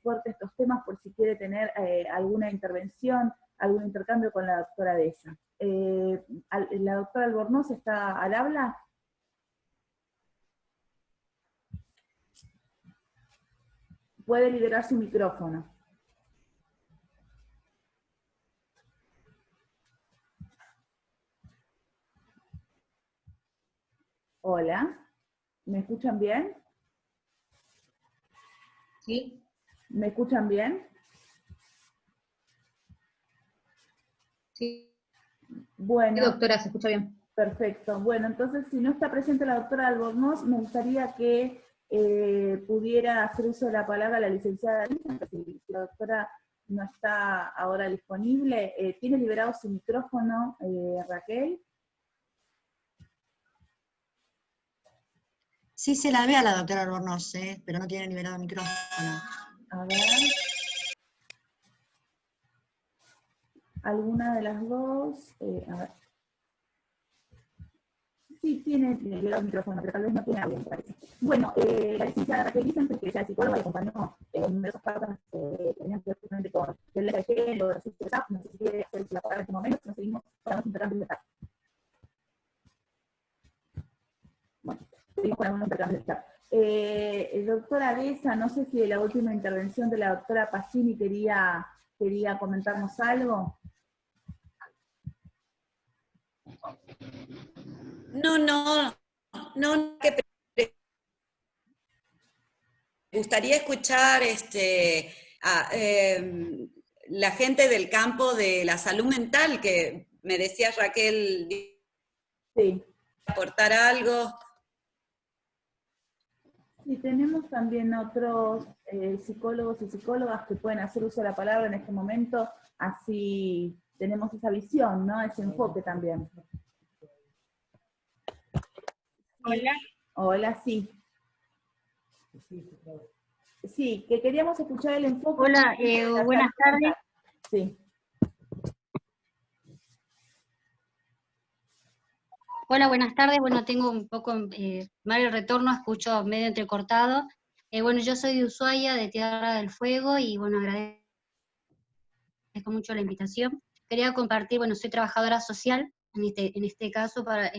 fuerte estos temas, por si quiere tener alguna intervención, algún intercambio con la doctora Deza. ¿La doctora Albornoz está al habla? Puede liberar su micrófono. Hola, ¿me escuchan bien? ¿Sí? ¿Me escuchan bien? Sí. Bueno. Sí, doctora, se escucha bien. Perfecto. Bueno, entonces, si no está presente la doctora Albornoz, me gustaría que pudiera hacer uso de la palabra la licenciada Lisa, si la doctora no está ahora disponible. ¿Tiene liberado su micrófono, Raquel? Sí se la ve a la doctora Albornoz, pero no tiene liberado el micrófono. A ver. ¿Alguna de las dos? A ver. Sí, tiene liberado el micrófono, pero tal vez no tiene audio, me parece. Bueno, la licenciada Raquel Wiesenfeld, que ella es psicóloga y acompañó en numerosas pautas que tenían que ver justamente con el de género, de racismo, no sé si quiere hacer la palabra en este momento, si no seguimos para los intercambios de chat. Bueno, seguimos con algunos intercambios de chat. Doctora Deza, no sé si de la última intervención de la doctora Pacini quería comentarnos algo. No, que me gustaría escuchar la gente del campo de la salud mental, que me decía Raquel, sí. Aportar algo. Sí, tenemos también otros psicólogos y psicólogas que pueden hacer uso de la palabra en este momento, así tenemos esa visión, ¿no? Ese enfoque también. Hola. Hola, sí. Sí, que queríamos escuchar el enfoque. Hola, buenas tardes. Sí. Hola, buenas tardes. Bueno, tengo un poco mal el retorno, escucho medio entrecortado. Bueno, yo soy de Ushuaia, de Tierra del Fuego, y bueno, agradezco mucho la invitación. Quería compartir, bueno, soy trabajadora social, en este caso, para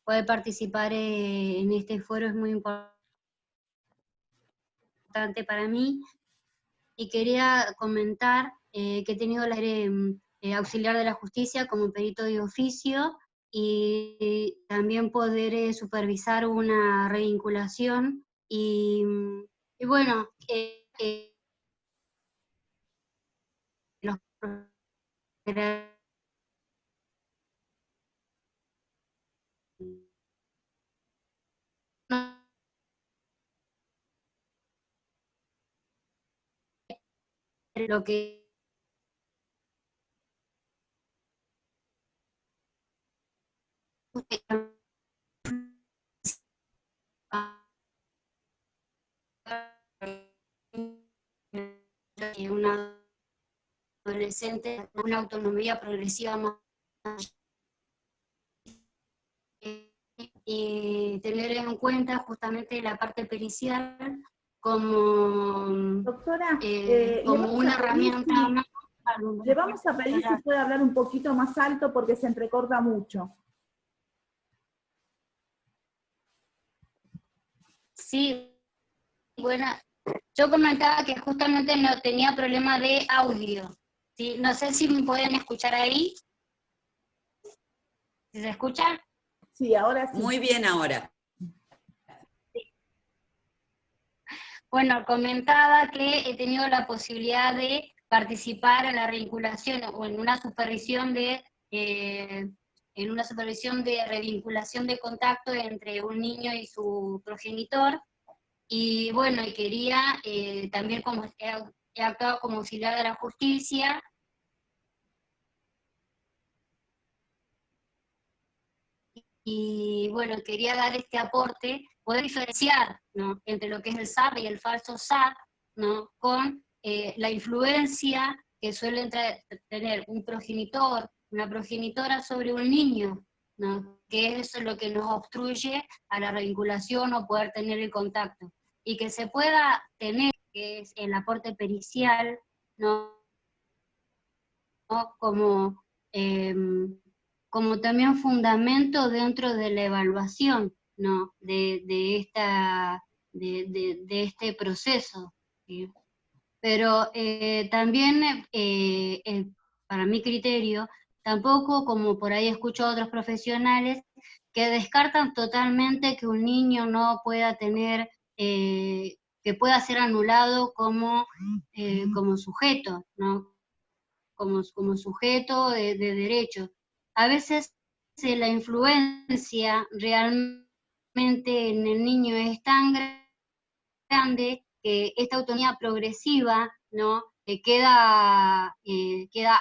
poder participar en este foro es muy importante para mí, y quería comentar que he tenido la auxiliar de la justicia como perito de oficio, y también poder supervisar una revinculación, y bueno, los lo que una adolescente con una autonomía progresiva más, y tener en cuenta justamente la parte pericial como, Doctora, como una herramienta más. Le vamos a pedir si puede hablar un poquito más alto porque se entrecorta mucho. Sí, bueno, yo comentaba que justamente no tenía problema de audio. ¿Sí? No sé si me pueden escuchar ahí. ¿Se escucha? Sí, ahora sí. Muy bien ahora. Bueno, comentaba que he tenido la posibilidad de participar en la revinculación o en una supervisión de revinculación de contacto entre un niño y su progenitor. Y bueno, y quería también, como he actuado como auxiliar de la justicia, y bueno, quería dar este aporte, poder diferenciar, ¿no?, entre lo que es el SAP y el falso SAP, ¿no?, con la influencia que suele tener un progenitor, una progenitora sobre un niño, ¿no?, que eso es lo que nos obstruye a la revinculación o poder tener el contacto. Y que se pueda tener, que es el aporte pericial, ¿no?, como también fundamento dentro de la evaluación, ¿no?, de este proceso, ¿sí? Pero también, para mi criterio, tampoco, como por ahí escucho a otros profesionales, que descartan totalmente que un niño no pueda tener, que pueda ser anulado como sujeto, ¿no?, como sujeto de derecho. A veces la influencia realmente en el niño es tan grande que esta autonomía progresiva, ¿no?, queda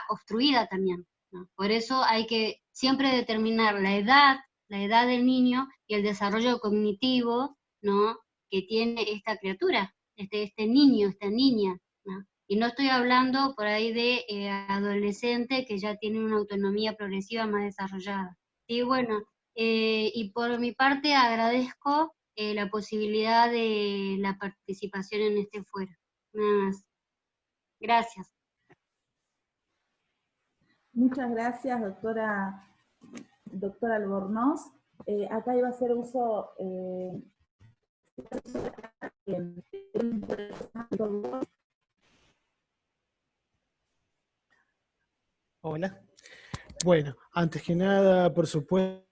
obstruida también, ¿no? Por eso hay que siempre determinar la edad del niño y el desarrollo cognitivo, ¿no?, que tiene esta criatura, este niño, esta niña, ¿no? Y no estoy hablando por ahí de adolescente que ya tiene una autonomía progresiva más desarrollada. Y bueno, y por mi parte agradezco la posibilidad de la participación en este foro. Nada más. Gracias. Muchas gracias, doctora Albornoz. Acá iba a hacer uso Hola. Bueno, antes que nada, por supuesto,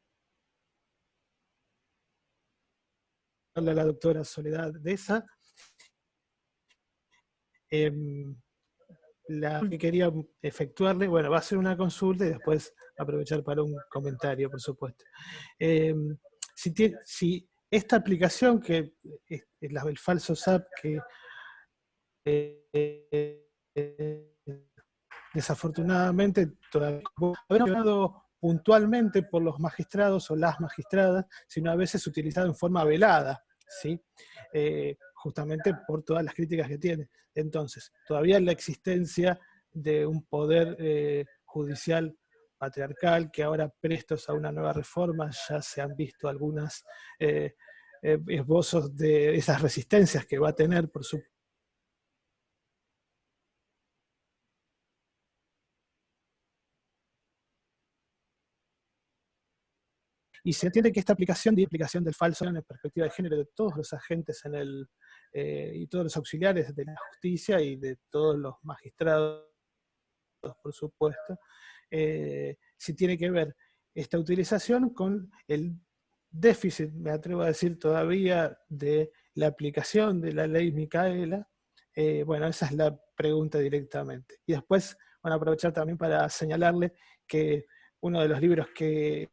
a la doctora Soledad Deza. La que quería efectuarle, bueno, va a ser una consulta y después aprovechar para un comentario, por supuesto. Si esta aplicación, que es el falso SAP, que desafortunadamente todavía no ha mencionado puntualmente por los magistrados o las magistradas, sino a veces utilizado en forma velada, ¿sí? Justamente por todas las críticas que tiene. Entonces, todavía la existencia de un poder judicial patriarcal, que ahora prestos a una nueva reforma ya se han visto algunas esbozos de esas resistencias que va a tener, por supuesto. Y se entiende que esta aplicación del falso en perspectiva de género de todos los agentes y todos los auxiliares de la justicia y de todos los magistrados, por supuesto, si tiene que ver esta utilización con el déficit, me atrevo a decir todavía, de la aplicación de la ley Micaela. Bueno, esa es la pregunta directamente. Y después, van a aprovechar también para señalarle que uno de los libros que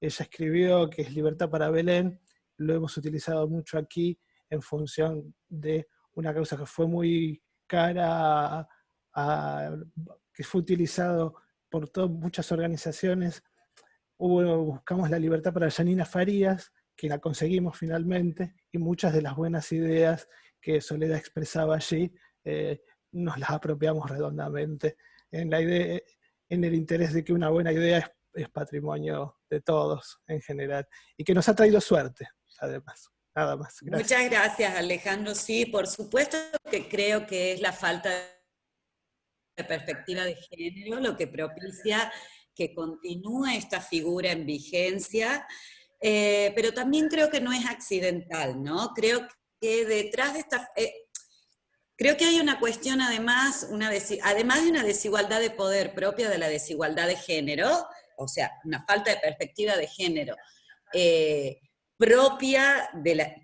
ella escribió, que es Libertad para Belén, lo hemos utilizado mucho aquí en función de una causa que fue muy cara, que fue utilizado por muchas organizaciones. Buscamos la libertad para Yanina Farías, que la conseguimos finalmente, y muchas de las buenas ideas que Soledad expresaba allí, nos las apropiamos redondamente, en el interés de que una buena idea es patrimonio de todos en general, y que nos ha traído suerte, además. Nada más. Gracias. Muchas gracias, Alejandro. Sí, por supuesto que creo que es la falta de perspectiva de género lo que propicia que continúe esta figura en vigencia, pero también creo que no es accidental, ¿no? Creo que detrás de esta... creo que hay una cuestión además de una desigualdad de poder propia de la desigualdad de género, o sea, una falta de perspectiva de género propia de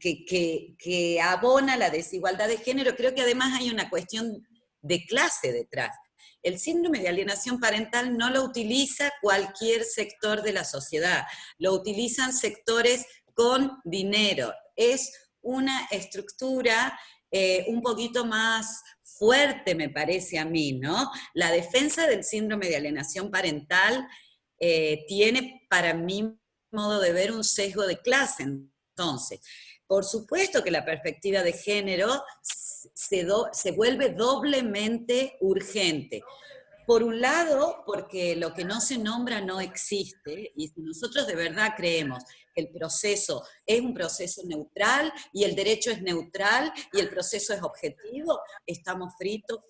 que abona la desigualdad de género, creo que además hay una cuestión de clase detrás. El síndrome de alienación parental no lo utiliza cualquier sector de la sociedad, lo utilizan sectores con dinero. Es una estructura un poquito más fuerte, me parece a mí, ¿no? La defensa del síndrome de alienación parental tiene, para mi modo de ver, un sesgo de clase. Entonces, por supuesto que la perspectiva de género se vuelve doblemente urgente. Por un lado, porque lo que no se nombra no existe, y si nosotros de verdad creemos que el proceso es un proceso neutral, y el derecho es neutral, y el proceso es objetivo, estamos fritos,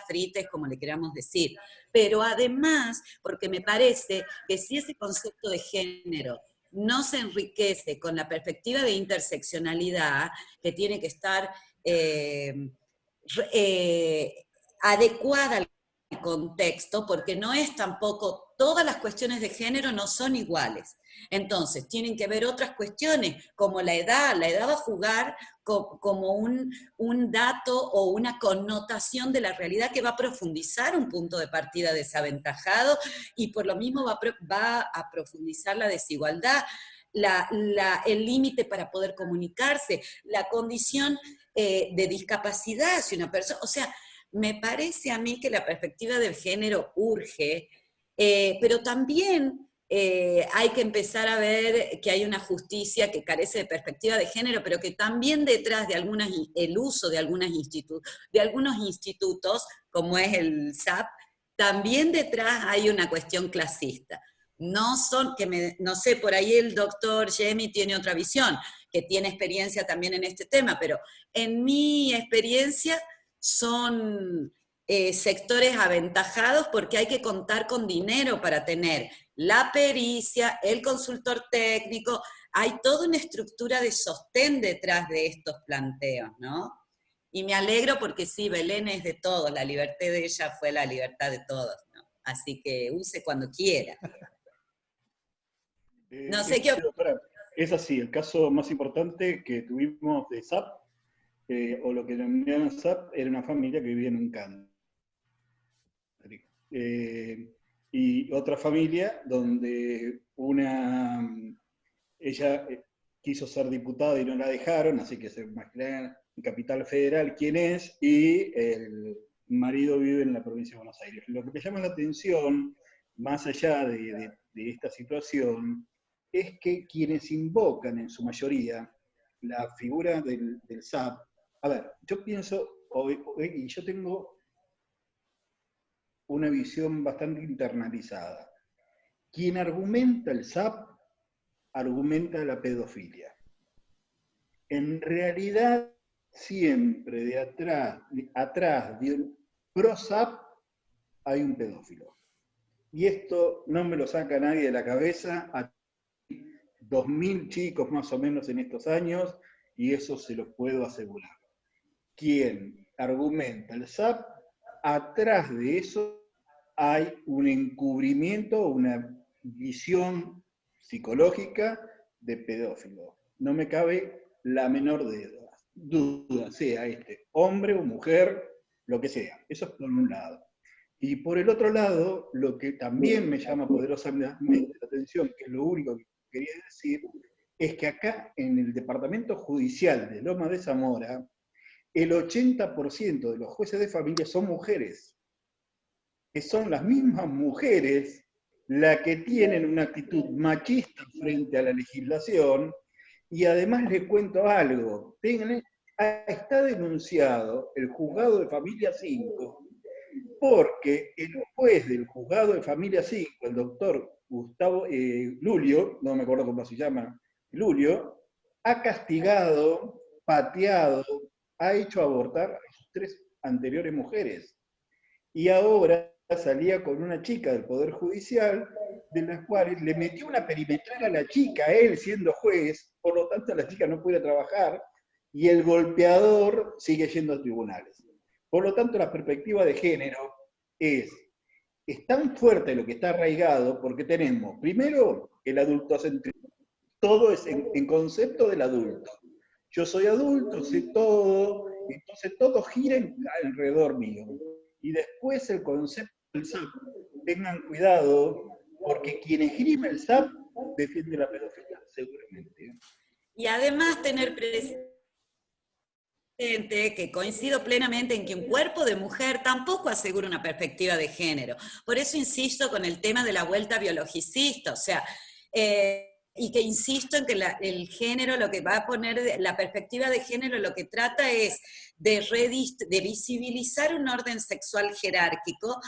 frites, como le queramos decir. Pero además, porque me parece que si ese concepto de género no se enriquece con la perspectiva de interseccionalidad, que tiene que estar adecuada al contexto, porque no es tampoco, todas las cuestiones de género no son iguales. Entonces, tienen que ver otras cuestiones, como la edad va a jugar como un dato o una connotación de la realidad que va a profundizar un punto de partida desaventajado, y por lo mismo va a profundizar la desigualdad, el límite para poder comunicarse, la condición de discapacidad, si una persona, o sea, me parece a mí que la perspectiva del género urge, pero también hay que empezar a ver que hay una justicia que carece de perspectiva de género, pero que también detrás de el uso de algunos institutos, como es el SAP, también detrás hay una cuestión clasista. No sé, por ahí el doctor Yemi tiene otra visión, que tiene experiencia también en este tema, pero en mi experiencia son sectores aventajados porque hay que contar con dinero para tener la pericia, el consultor técnico, hay toda una estructura de sostén detrás de estos planteos, ¿no? Y me alegro porque sí, Belén es de todos, la libertad de ella fue la libertad de todos, ¿no? Así que use cuando quiera. No sé qué... Doctora, es así, el caso más importante que tuvimos de SAP, o lo que denominaban SAP, era una familia que vivía en un country. Y otra familia donde ella quiso ser diputada y no la dejaron, así que se imaginarán en Capital Federal quién es, y el marido vive en la provincia de Buenos Aires. Lo que me llama la atención, más allá de esta situación, es que quienes invocan en su mayoría la figura del SAP, a ver, yo pienso, y yo tengo una visión bastante internalizada. Quien argumenta el SAP, argumenta la pedofilia. En realidad, siempre atrás de un pro-SAP hay un pedófilo. Y esto no me lo saca nadie de la cabeza, a 2.000 chicos más o menos en estos años, y eso se lo puedo asegurar. Quien argumenta el SAP, atrás de eso hay un encubrimiento, una visión psicológica de pedófilo. No me cabe la menor duda, sea hombre o mujer, lo que sea. Eso es por un lado. Y por el otro lado, lo que también me llama poderosamente la atención, que es lo único que quería decir, es que acá en el Departamento Judicial de Lomas de Zamora, el 80% de los jueces de familia son mujeres, que son las mismas mujeres las que tienen una actitud machista frente a la legislación, y además les cuento algo, está denunciado el juzgado de familia 5, porque el juez del juzgado de familia 5, el doctor Gustavo Lulio, no me acuerdo cómo se llama, Lulio, ha castigado, pateado, ha hecho abortar a sus 3 anteriores mujeres. Y ahora salía con una chica del Poder Judicial, de las cuales le metió una perimetral a la chica, él siendo juez, por lo tanto la chica no puede trabajar, y el golpeador sigue yendo a tribunales. Por lo tanto, la perspectiva de género es es tan fuerte lo que está arraigado porque tenemos, primero, el adultocentrismo. Todo es en concepto del adulto. Yo soy adulto, sé todo, entonces todo gira alrededor mío. Y después el concepto del SAP. Tengan cuidado, porque quien esgrime el SAP defiende la pedofilia, seguramente. Y además tener presente que coincido plenamente en que un cuerpo de mujer tampoco asegura una perspectiva de género. Por eso insisto con el tema de la vuelta biologicista, o sea, y que insisto en que el género, lo que va a poner, la perspectiva de género lo que trata es de visibilizar un orden sexual jerárquico.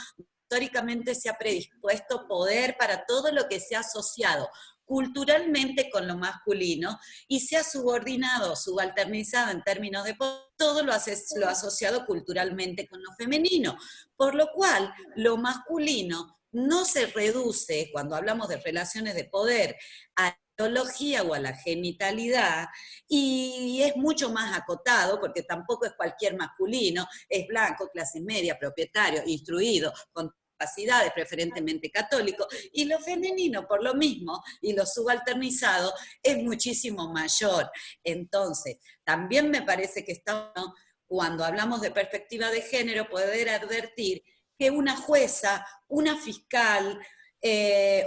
Históricamente se ha predispuesto poder para todo lo que se ha asociado culturalmente con lo masculino y se ha subordinado, subalternizado en términos de poder, todo lo asociado culturalmente con lo femenino, por lo cual lo masculino no se reduce, cuando hablamos de relaciones de poder, a la biología o a la genitalidad, y es mucho más acotado, porque tampoco es cualquier masculino, es blanco, clase media, propietario, instruido, con capacidades, preferentemente católico, y lo femenino por lo mismo, y lo subalternizado es muchísimo mayor. Entonces, también me parece que está bueno, cuando hablamos de perspectiva de género, poder advertir que una jueza, una fiscal,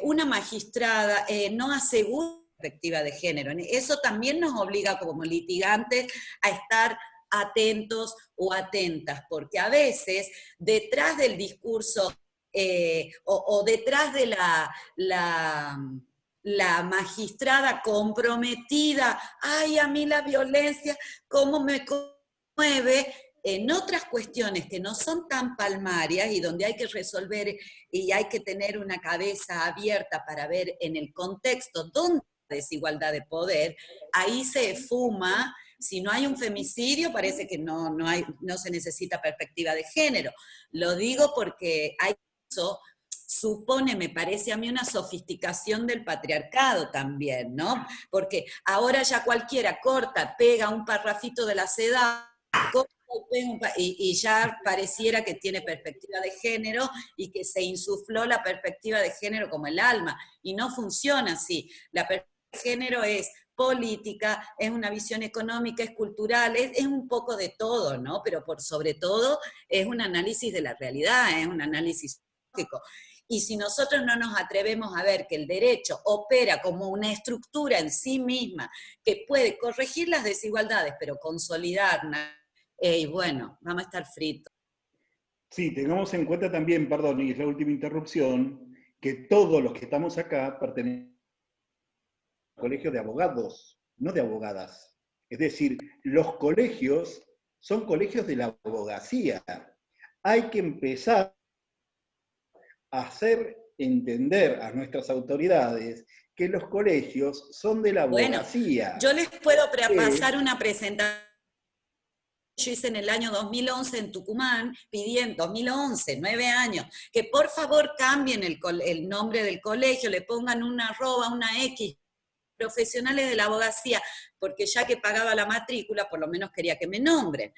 una magistrada no asegura perspectiva de género. Eso también nos obliga como litigantes a estar atentos o atentas, porque a veces detrás del discurso o detrás de la magistrada comprometida, ay, a mí la violencia, cómo me conmueve, en otras cuestiones que no son tan palmarias y donde hay que resolver y hay que tener una cabeza abierta para ver en el contexto dónde hay desigualdad de poder, ahí se fuma. Si no hay un femicidio, parece que no se necesita perspectiva de género. Lo digo porque eso supone, me parece a mí, una sofisticación del patriarcado también, ¿no? Porque ahora ya cualquiera corta, pega un parrafito de la seda, y ya pareciera que tiene perspectiva de género y que se insufló la perspectiva de género como el alma, y no funciona así. La perspectiva de género es política, es una visión económica, es cultural, es un poco de todo, ¿no? Pero por sobre todo es un análisis de la realidad, es un análisis lógico. Y si nosotros no nos atrevemos a ver que el derecho opera como una estructura en sí misma, que puede corregir las desigualdades, pero consolidarlas, y bueno, vamos a estar fritos. Sí, tengamos en cuenta también, perdón, y es la última interrupción, que todos los que estamos acá pertenecen al colegio de abogados, no de abogadas. Es decir, los colegios son colegios de la abogacía. Hay que empezar a hacer entender a nuestras autoridades que los colegios son de la abogacía. Bueno, yo les puedo pasar una presentación yo hice en el año 2011 en Tucumán, pidiendo, 2011, 9 años, que por favor cambien el nombre del colegio, le pongan una arroba, una X, profesionales de la abogacía, porque ya que pagaba la matrícula, por lo menos quería que me nombren.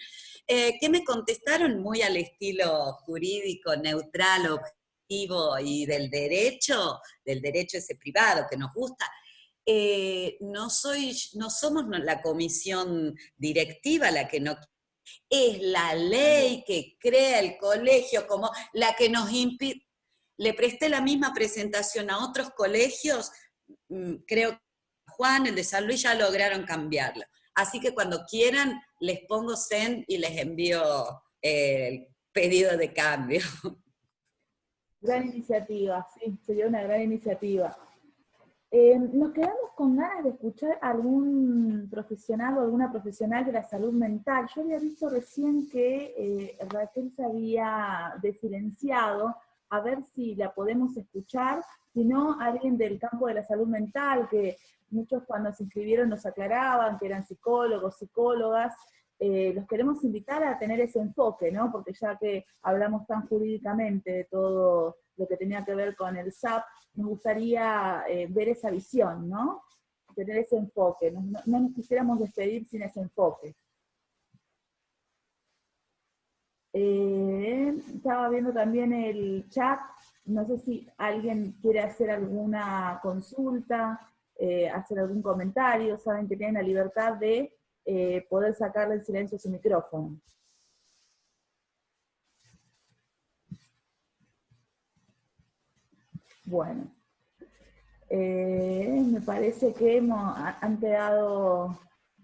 ¿Qué me contestaron? Muy al estilo jurídico, neutral, objetivo y del derecho ese privado que nos gusta. No somos la comisión directiva la que no es la ley que crea el colegio como la que nos impide. Le presté la misma presentación a otros colegios, creo que Juan, el de San Luis, ya lograron cambiarlo. Así que cuando quieran, les pongo send y les envío el pedido de cambio. Gran iniciativa, sí, sería una gran iniciativa. Nos quedamos con ganas de escuchar a algún profesional o alguna profesional de la salud mental. Yo había visto recién que Raquel se había diferenciado, a ver si la podemos escuchar, si no, alguien del campo de la salud mental, que muchos cuando se inscribieron nos aclaraban que eran psicólogos, psicólogas. Los queremos invitar a tener ese enfoque, ¿no? Porque ya que hablamos tan jurídicamente de todo lo que tenía que ver con el SAP, nos gustaría ver esa visión, ¿no? Tener ese enfoque, no nos quisiéramos despedir sin ese enfoque. Estaba viendo también el chat, no sé si alguien quiere hacer alguna consulta, hacer algún comentario, saben que tienen la libertad de poder sacarle el silencio a su micrófono. Bueno, me parece que han quedado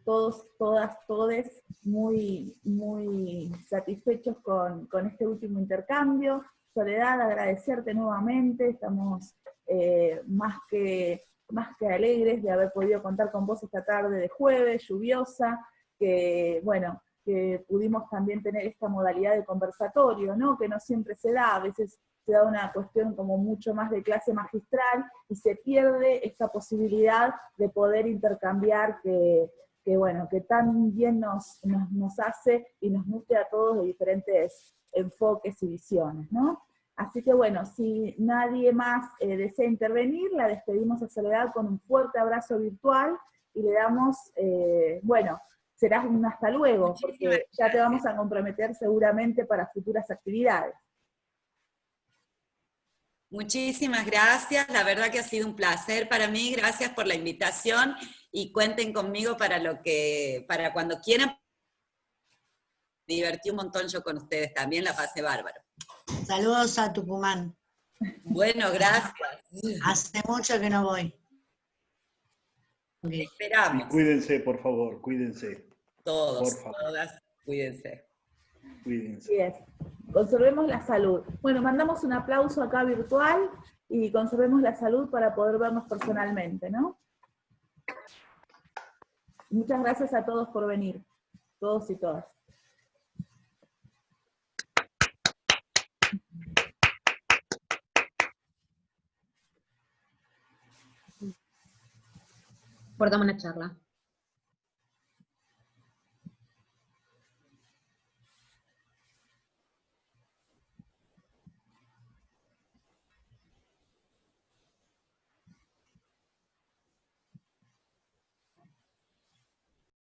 todos, todas, todes muy, muy satisfechos con este último intercambio. Soledad, agradecerte nuevamente, estamos más que alegres de haber podido contar con vos esta tarde de jueves, lluviosa, que bueno, que pudimos también tener esta modalidad de conversatorio, ¿no? Que no siempre se da, a veces se da una cuestión como mucho más de clase magistral y se pierde esta posibilidad de poder intercambiar que bueno, que tan bien nos hace y nos nutre a todos de diferentes enfoques y visiones, ¿no? Así que bueno, si nadie más desea intervenir, la despedimos a Soledad con un fuerte abrazo virtual y le damos, bueno, será un hasta luego, porque ya te vamos a comprometer seguramente para futuras actividades. Muchísimas gracias, la verdad que ha sido un placer para mí, gracias por la invitación y cuenten conmigo para cuando quieran. Me divertí un montón yo con ustedes también, la pasé bárbaro. Saludos a Tucumán. Bueno, gracias. Hace mucho que no voy. Okay. Esperamos. Y cuídense, por favor, cuídense. Todos, por favor. todas, cuídense. Cuídense. Así es. Conservemos la salud. Bueno, mandamos un aplauso acá virtual y conservemos la salud para poder vernos personalmente, ¿no? Muchas gracias a todos por venir, todos y todas. Cortamos la charla.